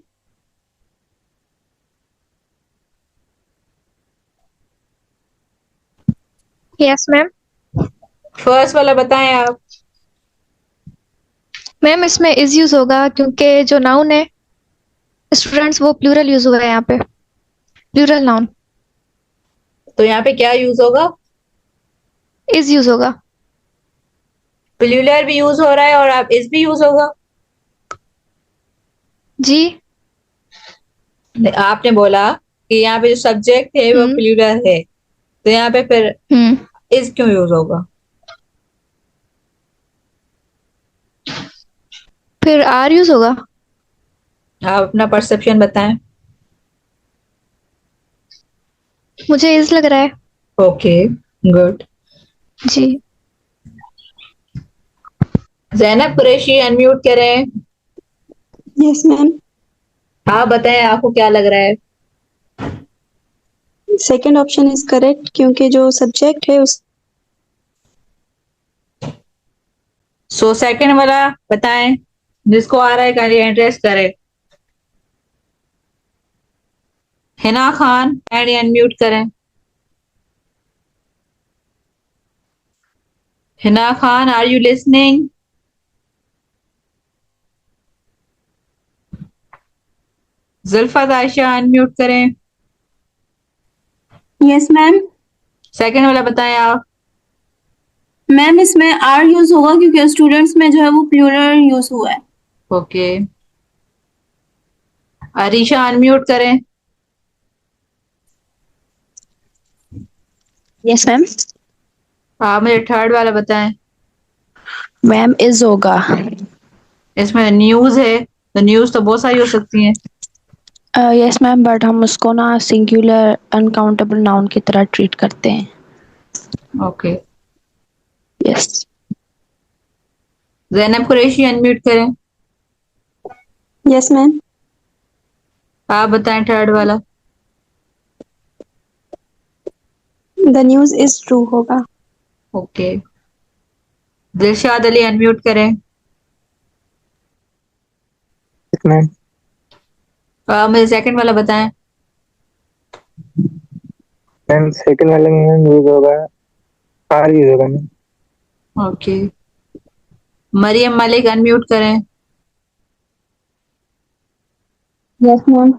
Speaker 13: Yes ma'am.
Speaker 1: First वाला बताएं आप।
Speaker 13: मैम इसमें इज यूज होगा क्योंकि जो नाउन है स्टूडेंट्स वो प्लूरल यूज हुआ है यहाँ पे, प्लूरल नाउन।
Speaker 1: तो यहाँ पे क्या यूज होगा?
Speaker 13: इज यूज होगा।
Speaker 1: प्लूरल भी यूज हो रहा है और आप इस भी यूज होगा।
Speaker 13: जी
Speaker 1: आपने बोला कि यहाँ पे जो सब्जेक्ट है वो प्लूरल है, तो यहाँ पे फिर इज क्यों यूज होगा?
Speaker 13: फिर आर यूज होगा।
Speaker 1: आप अपना परसेप्शन बताएं।
Speaker 13: मुझे इज लग रहा है।
Speaker 1: Okay good.
Speaker 13: जी
Speaker 1: जैनब कुरैशी अनम्यूट करें।
Speaker 14: Yes ma'am.
Speaker 1: आप बताएं आपको क्या लग रहा है?
Speaker 5: सेकंड ऑप्शन इज करेक्ट क्योंकि जो सब्जेक्ट है उस
Speaker 1: सो सेकंड वाला बताएं, जिसको आ रहा है काइंडली एड्रेस करें। हिना खान काइंडली अनम्यूट करें। Hina Khan, are you listening? Zulfat Ayesha unmute करें।
Speaker 5: Yes ma'am.
Speaker 1: सेकंड वाला बताएं आप।
Speaker 5: मैम इसमें आर यूज होगा क्योंकि स्टूडेंट्स में जो है वो प्लूरल यूज हुआ है।
Speaker 1: ओके, अरीशा अनम्यूट करें।
Speaker 4: Yes ma'am.
Speaker 1: आप मुझे थर्ड वाला बताएं।
Speaker 4: मैम इज होगा।
Speaker 1: इसमें न्यूज है, तो न्यूज तो बहुत सारी हो सकती हैं।
Speaker 4: यस मैम, बट हम उसको ना सिंगुलर अनकाउंटेबल नाउन की तरह ट्रीट करते हैं।
Speaker 1: Okay,
Speaker 4: yes.
Speaker 1: Zainab Qureshi unmute करें।
Speaker 5: Yes ma'am.
Speaker 1: आप बताएं थर्ड वाला।
Speaker 5: द न्यूज इज ट्रू होगा।
Speaker 1: ओके, दिलशाद अली अनम्यूट करें।
Speaker 8: मैम
Speaker 1: आप मुझे सेकंड वाला बताएं।
Speaker 8: मैम सेकंड वाले में मैम यूज होगा, आर यूज होगा ma'am.
Speaker 1: Okay, Mariam Malik unmute करें।
Speaker 5: Yes ma'am.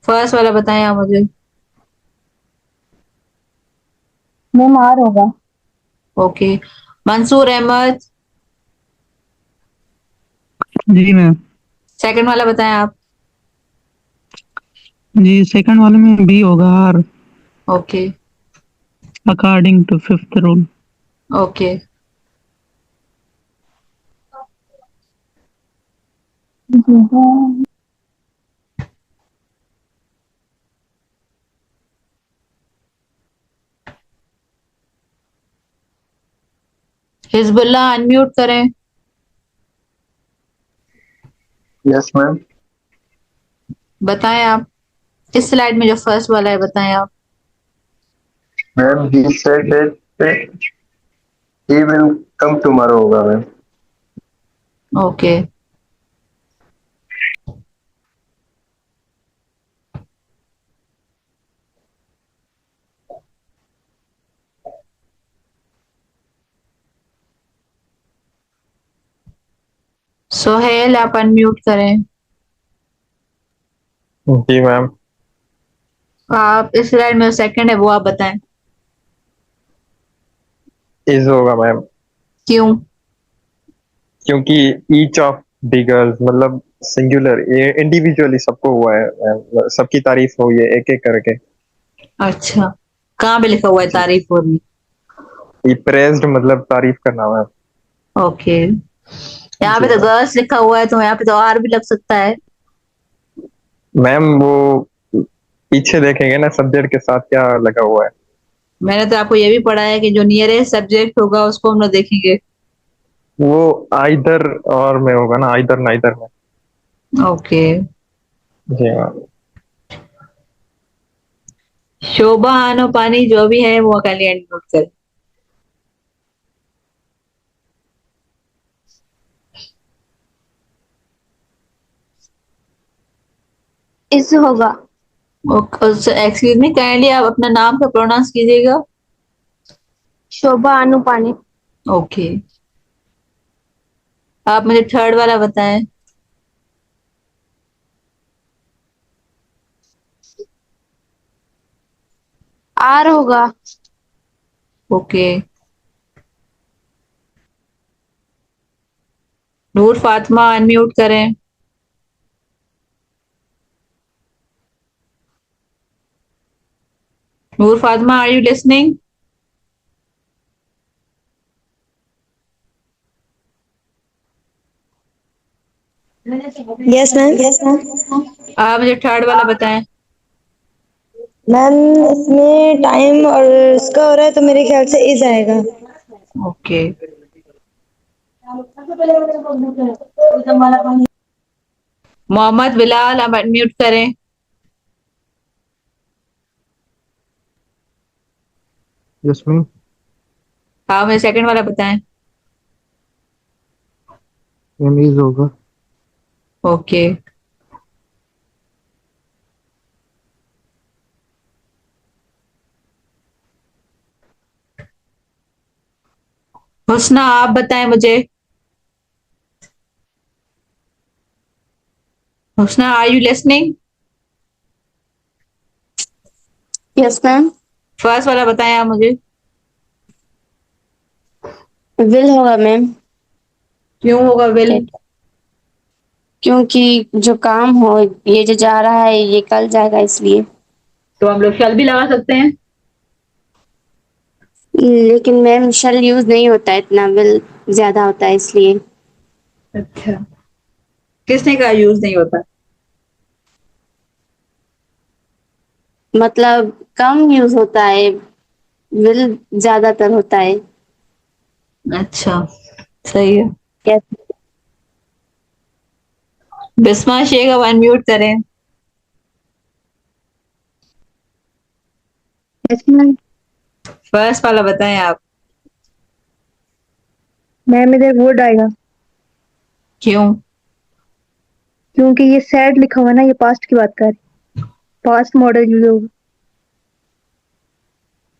Speaker 1: फर्स्ट वाला बताएं आप मुझे।
Speaker 5: मैम आर होगा।
Speaker 1: ओके, मंसूर अहमद।
Speaker 3: जी मैम।
Speaker 1: सेकंड वाला बताएं आप।
Speaker 3: जी सेकंड वाले में बी होगा, are,
Speaker 1: okay
Speaker 3: according to fifth rule.
Speaker 1: Okay, Hizbullah unmute करें।
Speaker 8: Yes ma'am.
Speaker 1: बताएं आप, इस स्लाइड में जो फर्स्ट वाला है बताएं आप।
Speaker 8: Ma'am he said that he will come tomorrow होगा मैम।
Speaker 1: ओके, सोहेल आप अनम्यूट करें।
Speaker 10: जी मैम।
Speaker 1: आप इस स्लाइड में सेकंड है वो आप बताएं।
Speaker 10: इज होगा मैम,
Speaker 1: क्यों?
Speaker 10: क्योंकि ईच ऑफ द गर्ल्स मतलब सिंगुलर, ये इंडिविजुअली सबको हुआ है मैम, सबकी तारीफ हुई है एक एक करके।
Speaker 1: अच्छा, कहाँ पे लिखा हुआ है तारीफ हो रही?
Speaker 10: ये प्रेज्ड मतलब तारीफ करना मैम।
Speaker 1: ओके, यहाँ पे
Speaker 10: जी
Speaker 1: तो
Speaker 10: मैम।
Speaker 1: गर्ल्स लिखा हुआ है, तो यहाँ पे तो आर भी लग सकता है।
Speaker 10: मैम वो पीछे देखेंगे ना सब्जेक्ट के साथ क्या लगा हुआ है।
Speaker 1: मैंने तो आपको ये भी पढ़ा है कि जो नियरेस्ट सब्जेक्ट होगा उसको हम लोग देखेंगे।
Speaker 10: वो आइदर और में होगा ना, आइदर नाइदर में।
Speaker 1: ओके,
Speaker 10: जी मैम।
Speaker 1: शोभा आनो पानी जो भी है वो अकेले एंड नोट कर।
Speaker 5: इज होगा।
Speaker 1: एक्सक्यूज मी, काइंडली आप अपना नाम का प्रोनाउंस कीजिएगा।
Speaker 5: शोभा अनुपानी।
Speaker 1: ओके, आप मुझे थर्ड वाला बताएं।
Speaker 5: आर होगा।
Speaker 1: ओके, नूर फातिमा अनम्यूट करें। Noor Fatima, are you listening?
Speaker 5: Yes ma'am. Yes ma'am.
Speaker 1: आप मुझे थर्ड वाला बताएं।
Speaker 5: मैम इसमें टाइम और इसका हो रहा है तो मेरे ख्याल से इज आएगा।
Speaker 1: ओके, मोहम्मद बिलाल आप अनम्यूट करें।
Speaker 9: Yes ma'am.
Speaker 1: हाँ, मुझे सेकंड वाला बताएं।
Speaker 9: मैम इज होगा।
Speaker 1: ओके। हुस्ना, आप बताएं मुझे। Husna, are you listening?
Speaker 7: Yes ma'am.
Speaker 1: First वाला बताएं आप मुझे।
Speaker 7: विल होगा मैम।
Speaker 1: क्यों होगा विल?
Speaker 7: क्योंकि जो काम हो, ये जो जा रहा है ये कल जाएगा इसलिए।
Speaker 1: तो हम लोग शल भी लगा सकते हैं।
Speaker 7: लेकिन मैम शल यूज नहीं होता है इतना, विल ज्यादा होता है इसलिए।
Speaker 1: अच्छा, किसने कहा यूज नहीं होता?
Speaker 7: मतलब कम यूज होता है, विल ज्यादातर होता है।
Speaker 1: अच्छा, सही है।
Speaker 7: यस।
Speaker 1: बिस्मा शेख, अब अनम्यूट करें।
Speaker 5: Yes ma'am.
Speaker 1: फर्स्ट वाला बताएं आप।
Speaker 5: मैम इधर वुड आएगा
Speaker 1: क्यों?
Speaker 5: क्योंकि ये सैड लिखा हुआ है ना, ये पास्ट की बात कर, पास्ट मॉडल यूज होगा।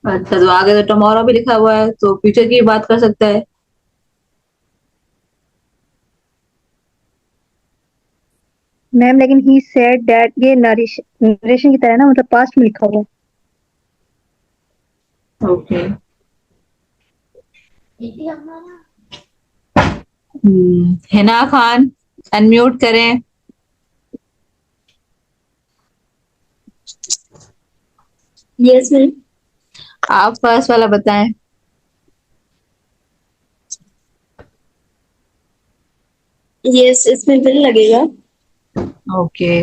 Speaker 1: अच्छा, तो आगे तो टुमारो भी लिखा हुआ है, तो फ्यूचर की बात कर सकता है।
Speaker 5: मैम लेकिन ही सेड दैट, ये नरेशन की तरह ना, मतलब पास्ट में लिखा हुआ है।
Speaker 1: ओके। हिना खान, अनम्यूट करें।
Speaker 7: Yes ma'am.
Speaker 1: आप फर्स्ट वाला बताएं।
Speaker 7: यस, इसमें विल लगेगा।
Speaker 1: ओके।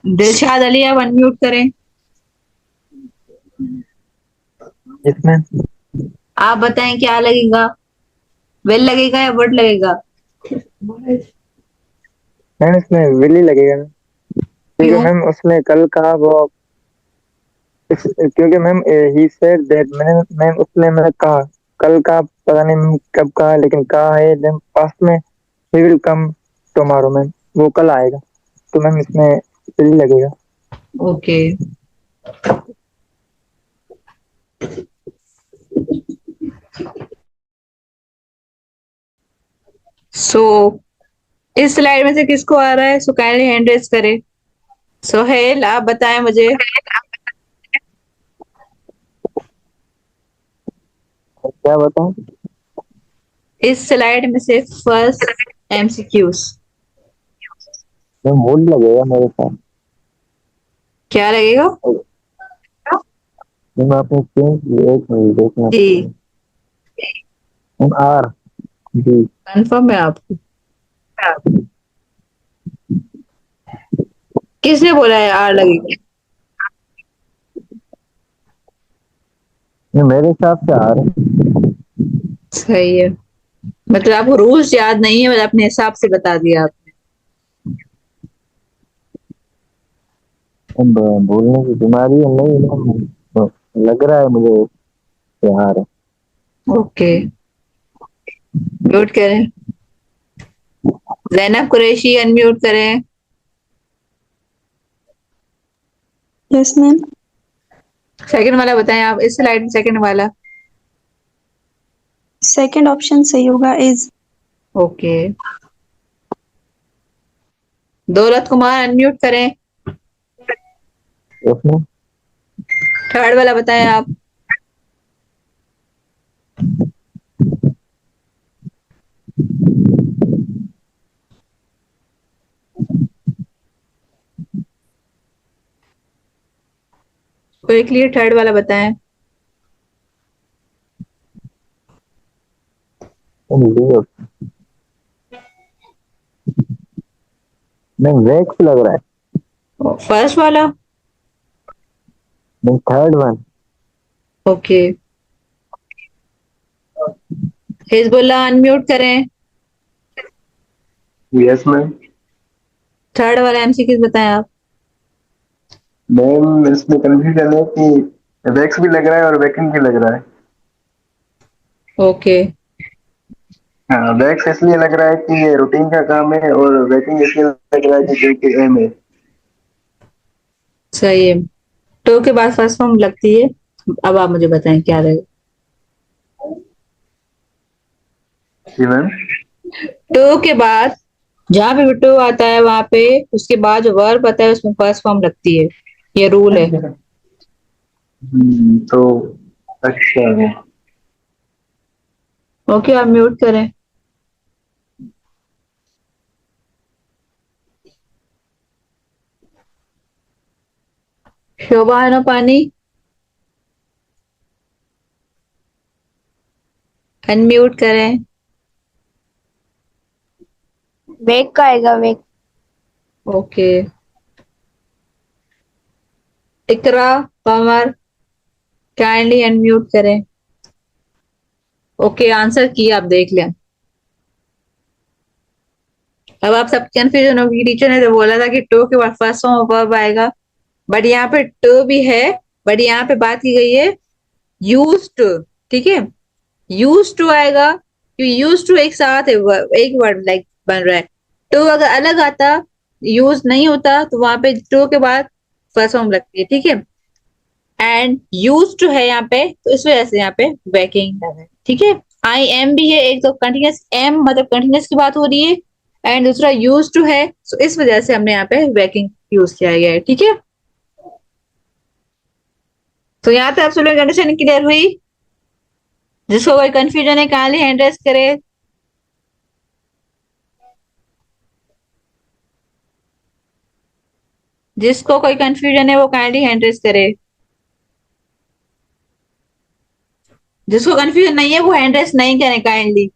Speaker 1: दिलशाद अली, आप अनम्यूट करें।
Speaker 8: Yes ma'am.
Speaker 1: आप बताएं क्या लगेगा, विल लगेगा या वुड लगेगा?
Speaker 8: मैम इसमें विल ही लगेगा ना, क्योंकि
Speaker 1: क्यों?
Speaker 8: मैम उसमें कल का वो क्योंकि ma'am he said that, ma'am उसमें मैंने कहा कल का, पता नहीं मैम कब कहा, लेकिन कहा है देन पास्ट में he will come tomorrow, ma'am वो कल आएगा, तो मैम इसमें विल ही लगेगा।
Speaker 1: ओके। सो इस स्लाइड में से किसको आ रहा है? सो काइंडली हैंड रेज करें। सोहेल, आप बताएं मुझे।
Speaker 8: क्या बताऊं?
Speaker 1: इस स्लाइड में से फर्स्ट एमसीक्यूज
Speaker 8: मैम वुड लगेगा मेरे साथ।
Speaker 1: क्या लगेगा?
Speaker 8: मैम आपने चेंज, एक मिनट देखना।
Speaker 1: जी।
Speaker 8: मैम आर जी।
Speaker 1: कंफर्म है आपको? किसने बोला है आर लगेगा?
Speaker 8: मेरे हिसाब से आ रहा है।
Speaker 1: सही है। मतलब आपको रूल्स याद नहीं है, मतलब अपने हिसाब से बता दिया आपने।
Speaker 8: अब बोलने की बीमारी है नहीं ना, तो लग रहा है मुझे यार।
Speaker 1: ओके, म्यूट करें। जैनब कुरैशी, अनम्यूट करें।
Speaker 5: Yes ma'am.
Speaker 1: सेकंड वाला बताएं आप, इस स्लाइड में सेकंड वाला।
Speaker 5: सेकंड ऑप्शन सही होगा, इज।
Speaker 1: ओके। दौलत कुमार, अनम्यूट करें।
Speaker 8: उसमें
Speaker 1: थर्ड वाला बताएं आप। क्विकली थर्ड वाला बताएं।
Speaker 8: नहीं वैक्स लग रहा है।
Speaker 1: फर्स्ट वाला।
Speaker 8: नहीं third one.
Speaker 1: Okay. Hizbullah, unmute करें।
Speaker 8: Yes ma'am.
Speaker 1: थर्ड वाला एमसीक्यूज बताएं आप।
Speaker 8: मैम इसमें कंफ्यूजन है कि वैक्स भी लग रहा है और वैकिंग भी लग रहा है।
Speaker 1: ओके
Speaker 8: हाँ, वैक्स इसलिए लग रहा है कि ये रूटीन का काम है और वैकिंग इसलिए लग रहा है कि जो कि एम है।
Speaker 1: सही है। टू के बाद फर्स्ट फॉर्म लगती है। अब आप मुझे बताएं क्या रहेगा।
Speaker 8: जी मैम।
Speaker 1: टू के बाद जहाँ पे भी टू आता है वहां पे उसके बाद जो वर्ब आता है उसमें फर्स्ट फॉर्म लगती है। ये रूल है।
Speaker 8: तो अच्छा है।
Speaker 1: ओके आप म्यूट करें। शोभा है ना पानी। अनम्यूट करें।
Speaker 4: वेक का आएगा वेक।
Speaker 1: ओके इकरा कमर काइंडली अनम्यूट करें। ओके आंसर किया आप देख लें। अब आप सब कंफ्यूजन होगी टीचर ने तो बोला था कि टू के बाद फर्स्ट फॉर्म ऑफ वर्ब आएगा बट यहाँ पे टू भी है बट यहाँ पे बात की गई है यूज टू। ठीक है यूज टू आएगा क्योंकि यूज टू एक साथ है एक वर्ड लाइक बन रहा है। टू अगर अलग आता यूज नहीं होता तो वहां पे टू के बाद फर्स्ट फॉर्म लगती है। ठीक है एंड यूज टू है यहाँ पे तो इस वजह से यहाँ पे बैकिंग है। ठीक है आई एम भी है एक तो कंटिन्यूस एम मतलब कंटिन्यूस की बात हो रही है एंड दूसरा यूज टू है तो इस वजह से हमने यहाँ पे बैकिंग यूज किया गया है। ठीक है तो यहाँ तक आप सब लोग अंडरस्टैंडिंग क्लियर हुई। जिसको कोई कंफ्यूजन है काइंडली हैंड रेस करे। जिसको कोई कंफ्यूजन है वो काइंडली हैंड रेस करे। जिसको कंफ्यूजन नहीं है वो हैंड रेस नहीं करे काइंडली।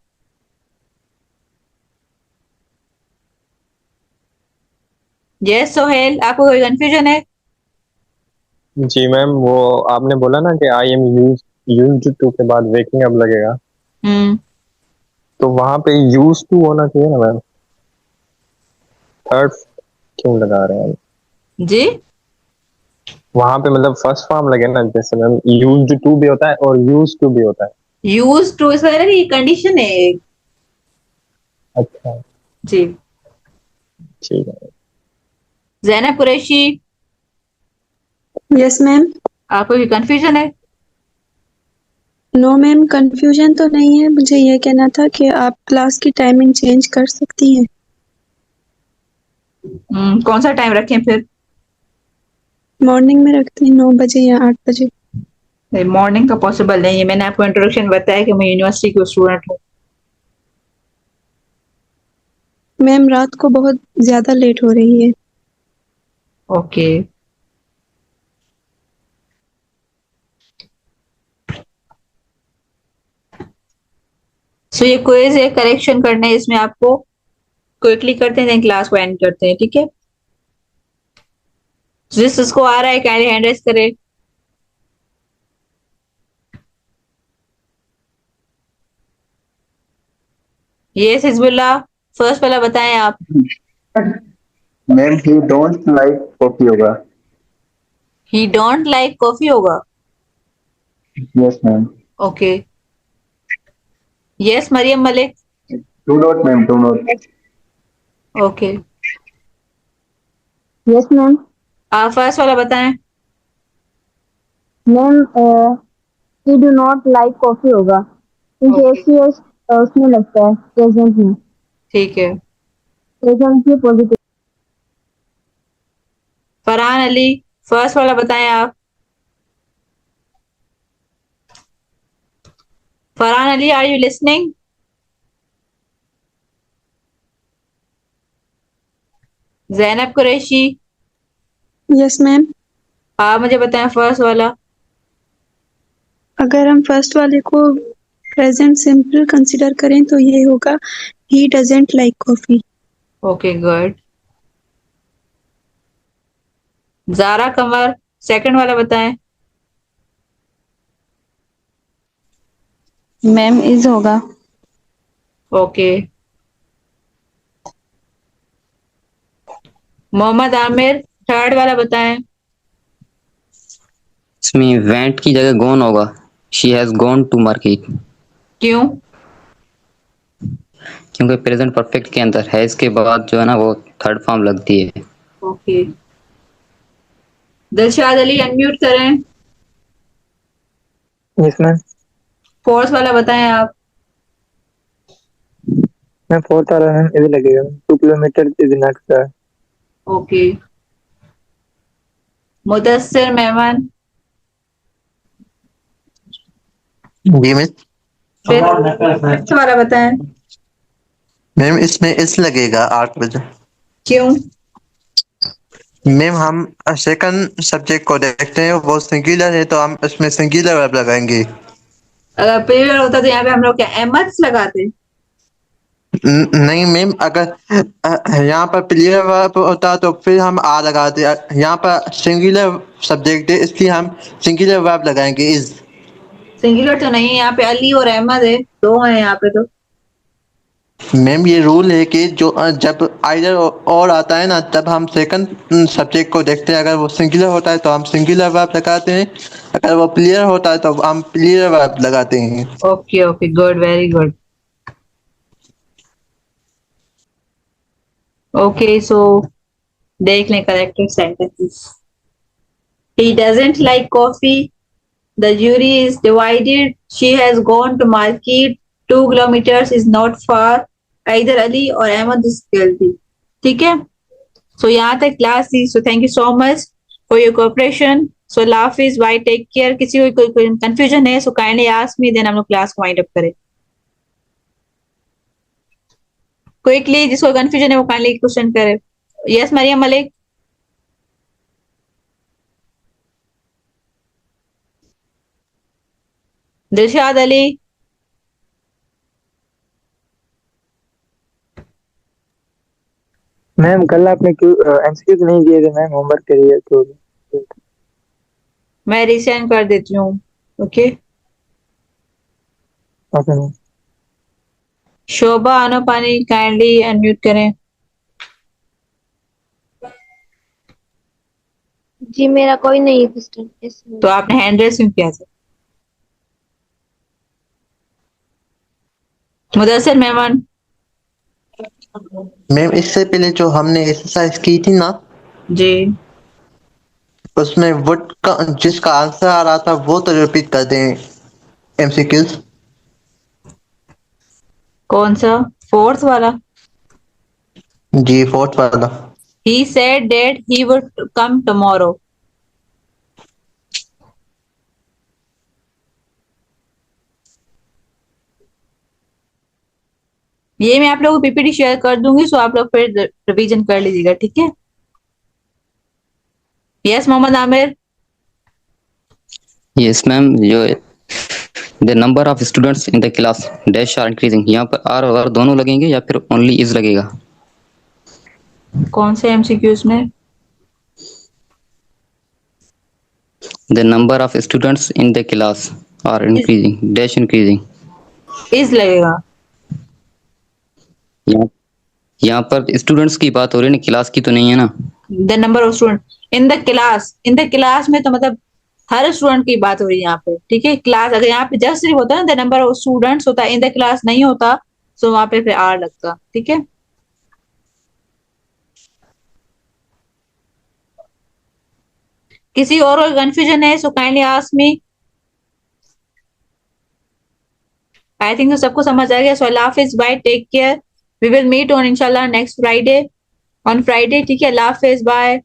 Speaker 1: यस सोहेल आपको कोई कंफ्यूजन है।
Speaker 10: जी मैम, वो आपने बोला ना कि आई एम यूज्ड टू के बाद वेकिंग अप लगेगा, तो वहां पे यूज टू होना चाहिए ना मैम। थर्ड क्यों लगा रहे हैं
Speaker 1: जी
Speaker 10: वहां पे? मतलब फर्स्ट फॉर्म लगे ना, जैसे मैम यूज्ड टू भी होता है और यूज टू भी होता है।
Speaker 1: यूज टू इस वजह की कंडीशन है एक।
Speaker 10: अच्छा
Speaker 1: जी
Speaker 10: ठीक है।
Speaker 1: Zainab Qureshi
Speaker 14: yes ma'am.
Speaker 1: आपको भी कंफ्यूजन है।
Speaker 14: नो मैम कंफ्यूजन तो नहीं है, मुझे ये कहना था कि आप क्लास की टाइमिंग चेंज कर सकती हैं।
Speaker 1: कौन सा टाइम रखें फिर।
Speaker 14: मॉर्निंग में रखते हैं 9 बजे या 8 बजे।
Speaker 1: मॉर्निंग का पॉसिबल नहीं है। मैंने आपको इंट्रोडक्शन बताया कि मैं यूनिवर्सिटी की स्टूडेंट हूँ।
Speaker 14: मैम रात को बहुत ज्यादा लेट हो रही है।
Speaker 1: ओके सो ये क्विज है करेक्शन करना है इसमें आपको क्विकली करते हैं क्लास को एंड करते हैं। ठीक है जिसको आ रहा है काइंडली हैंड रेस करे। यस हिजबुल्ला फर्स्ट वाला बताएं आप।
Speaker 8: Ma'am he don't like coffee होगा।
Speaker 1: ही डोंट लाइक कॉफी होगा।
Speaker 8: Yes ma'am.
Speaker 1: Okay yes Maryam Malik.
Speaker 8: To note ma'am, to note.
Speaker 1: Okay
Speaker 5: yes ma'am.
Speaker 1: आप फर्स्ट वाला बताएं।
Speaker 5: Ma'am he do not like coffee होगा क्योंकि एस उसमें लगता है प्रेजेंट में।
Speaker 1: ठीक है
Speaker 5: प्रेजेंट की पॉजिटिव।
Speaker 1: फरहान अली फर्स्ट वाला बताएं आप। Farhan Ali are you listening. Zainab Qureshi
Speaker 14: yes ma'am.
Speaker 1: आप मुझे बताएं फर्स्ट वाला।
Speaker 14: अगर हम फर्स्ट वाले को प्रेजेंट सिंपल कंसीडर करें तो ये होगा he doesn't like coffee.
Speaker 1: Okay good. Zara Qamar second वाला बताएं।
Speaker 15: मैम इज होगा।
Speaker 1: ओके मोहम्मद आमिर थर्ड वाला बताएं।
Speaker 2: इसमें वेंट की जगह गॉन होगा। She has gone to market.
Speaker 1: क्यों?
Speaker 2: क्योंकि प्रेजेंट परफेक्ट के अंदर हैज के बाद जो है ना वो थर्ड फॉर्म लगती है।
Speaker 1: ओके। दिलशाद अली अनम्यूट करें।
Speaker 8: Yes ma'am.
Speaker 1: फोर्थ वाला बताएं आप।
Speaker 8: मैम फोर्थ वाला मैम इधर लगेगा 2 kilometre is not far.
Speaker 1: Okay. Mudassir मेहमान।
Speaker 9: जी मैम।
Speaker 1: फिफ्थ वाला बताएं।
Speaker 9: मैम इसमें इस लगेगा 8 बजे।
Speaker 1: क्यों?
Speaker 9: मैम हम सेकंड सब्जेक्ट को देखते हैं वो सिंगुलर है तो हम इसमें सिंगुलर वर्ब लगाएंगे।
Speaker 1: अगर प्लूरल होता तो यहाँ पे हम लोग क्या एमएस लगाते?
Speaker 9: नहीं मैम, अगर यहाँ पर प्लूरल वर्ब होता तो फिर हम आ लगाते। यहाँ पर सिंगुलर सब्जेक्ट है इसलिए हम सिंगुलर वर्ब लगाएंगे इज।
Speaker 1: सिंगुलर तो नहीं है यहाँ पे, अली और अहमद है, दो हैं यहाँ पे तो।
Speaker 9: मैम ये रूल है कि जो जब आइदर और आता है ना तब हम सेकंड सब्जेक्ट को देखते हैं। अगर वो सिंगुलर होता है तो हम सिंगुलर वर्ब लगाते हैं, अगर वो प्लूरल होता है तो हम प्लूरल वर्ब लगाते हैं।
Speaker 1: Okay okay, good, very good. Okay, so देख लें corrected sentences. He doesn't like coffee. The jury is divided. She has gone to market. 2 kilometers is not far. Either Ali or Ahmad is guilty. ठीक है? So यहाँ तक class थी। So thank you so much for your cooperation. So Hafiz, bye, take care. किसी को कोई confusion है so kindly ask me, then हम लोग क्लास को वाइंड अप करें। क्विकली जिसको कंफ्यूजन है वो काइंडली क्वेश्चन करे। यस मरियम मलिक। दिलशाद अली।
Speaker 8: मैम कल आपने क्यों एमसीक्यू नहीं दिए थे मैम, होमवर्क करिए तो।
Speaker 1: मैं रिसेंड कर देती हूँ। Okay.
Speaker 8: Okay ma'am.
Speaker 1: Shobha Anopani kindly unmute करें।
Speaker 13: जी मेरा कोई नहीं है क्वेश्चन इसमें।
Speaker 1: तो आपने हैंड रेस क्यों किया? मुदस्सिर मेहमान।
Speaker 9: मैम इससे पहले जो हमने एक्सरसाइज की थी ना
Speaker 1: जी,
Speaker 9: उसमें वुड का जिसका आंसर आ रहा था वो तो रिपीट कर दें एमसीक्यूज।
Speaker 1: कौन सा? फोर्थ वाला?
Speaker 9: जी फोर्थ वाला।
Speaker 1: He said that he would come tomorrow. ये मैं आप लोगों को पीपीटी शेयर कर दूंगी, सो आप लोग फिर रिवीजन कर लीजिएगा, ठीक है? Yes Mohammad Aamir.
Speaker 2: Yes ma'am, जो the number of students in the class dash are increasing, यहाँ पर आर और आर दोनों लगेंगे या फिर ओनली इज लगेगा?
Speaker 1: कौन से एमसीक्यूज में?
Speaker 2: The number of students in the class are increasing dash increasing.
Speaker 1: Is लगेगा।
Speaker 2: यहाँ पर स्टूडेंट्स की बात हो रही है ना, क्लास की तो नहीं है ना।
Speaker 1: The number of student in the class, in the class में तो मतलब हर स्टूडेंट की बात हो रही है यहाँ पे, ठीक है? क्लास अगर यहाँ पे जस्ट सिर्फ होता है ना द नंबर ऑफ स्टूडेंट्स होता है, इन द क्लास नहीं होता, सो वहां पे फिर आर लगता, ठीक है? किसी और कंफ्यूजन है so kindly ask me. I think तो सबको समझ आ गया। सो अल्लाह हाफिज, bye, take care. We will meet on इंशाल्लाह नेक्स्ट फ्राइडे, ऑन फ्राइडे, ठीक है? अल्लाह हाफिज, बाय।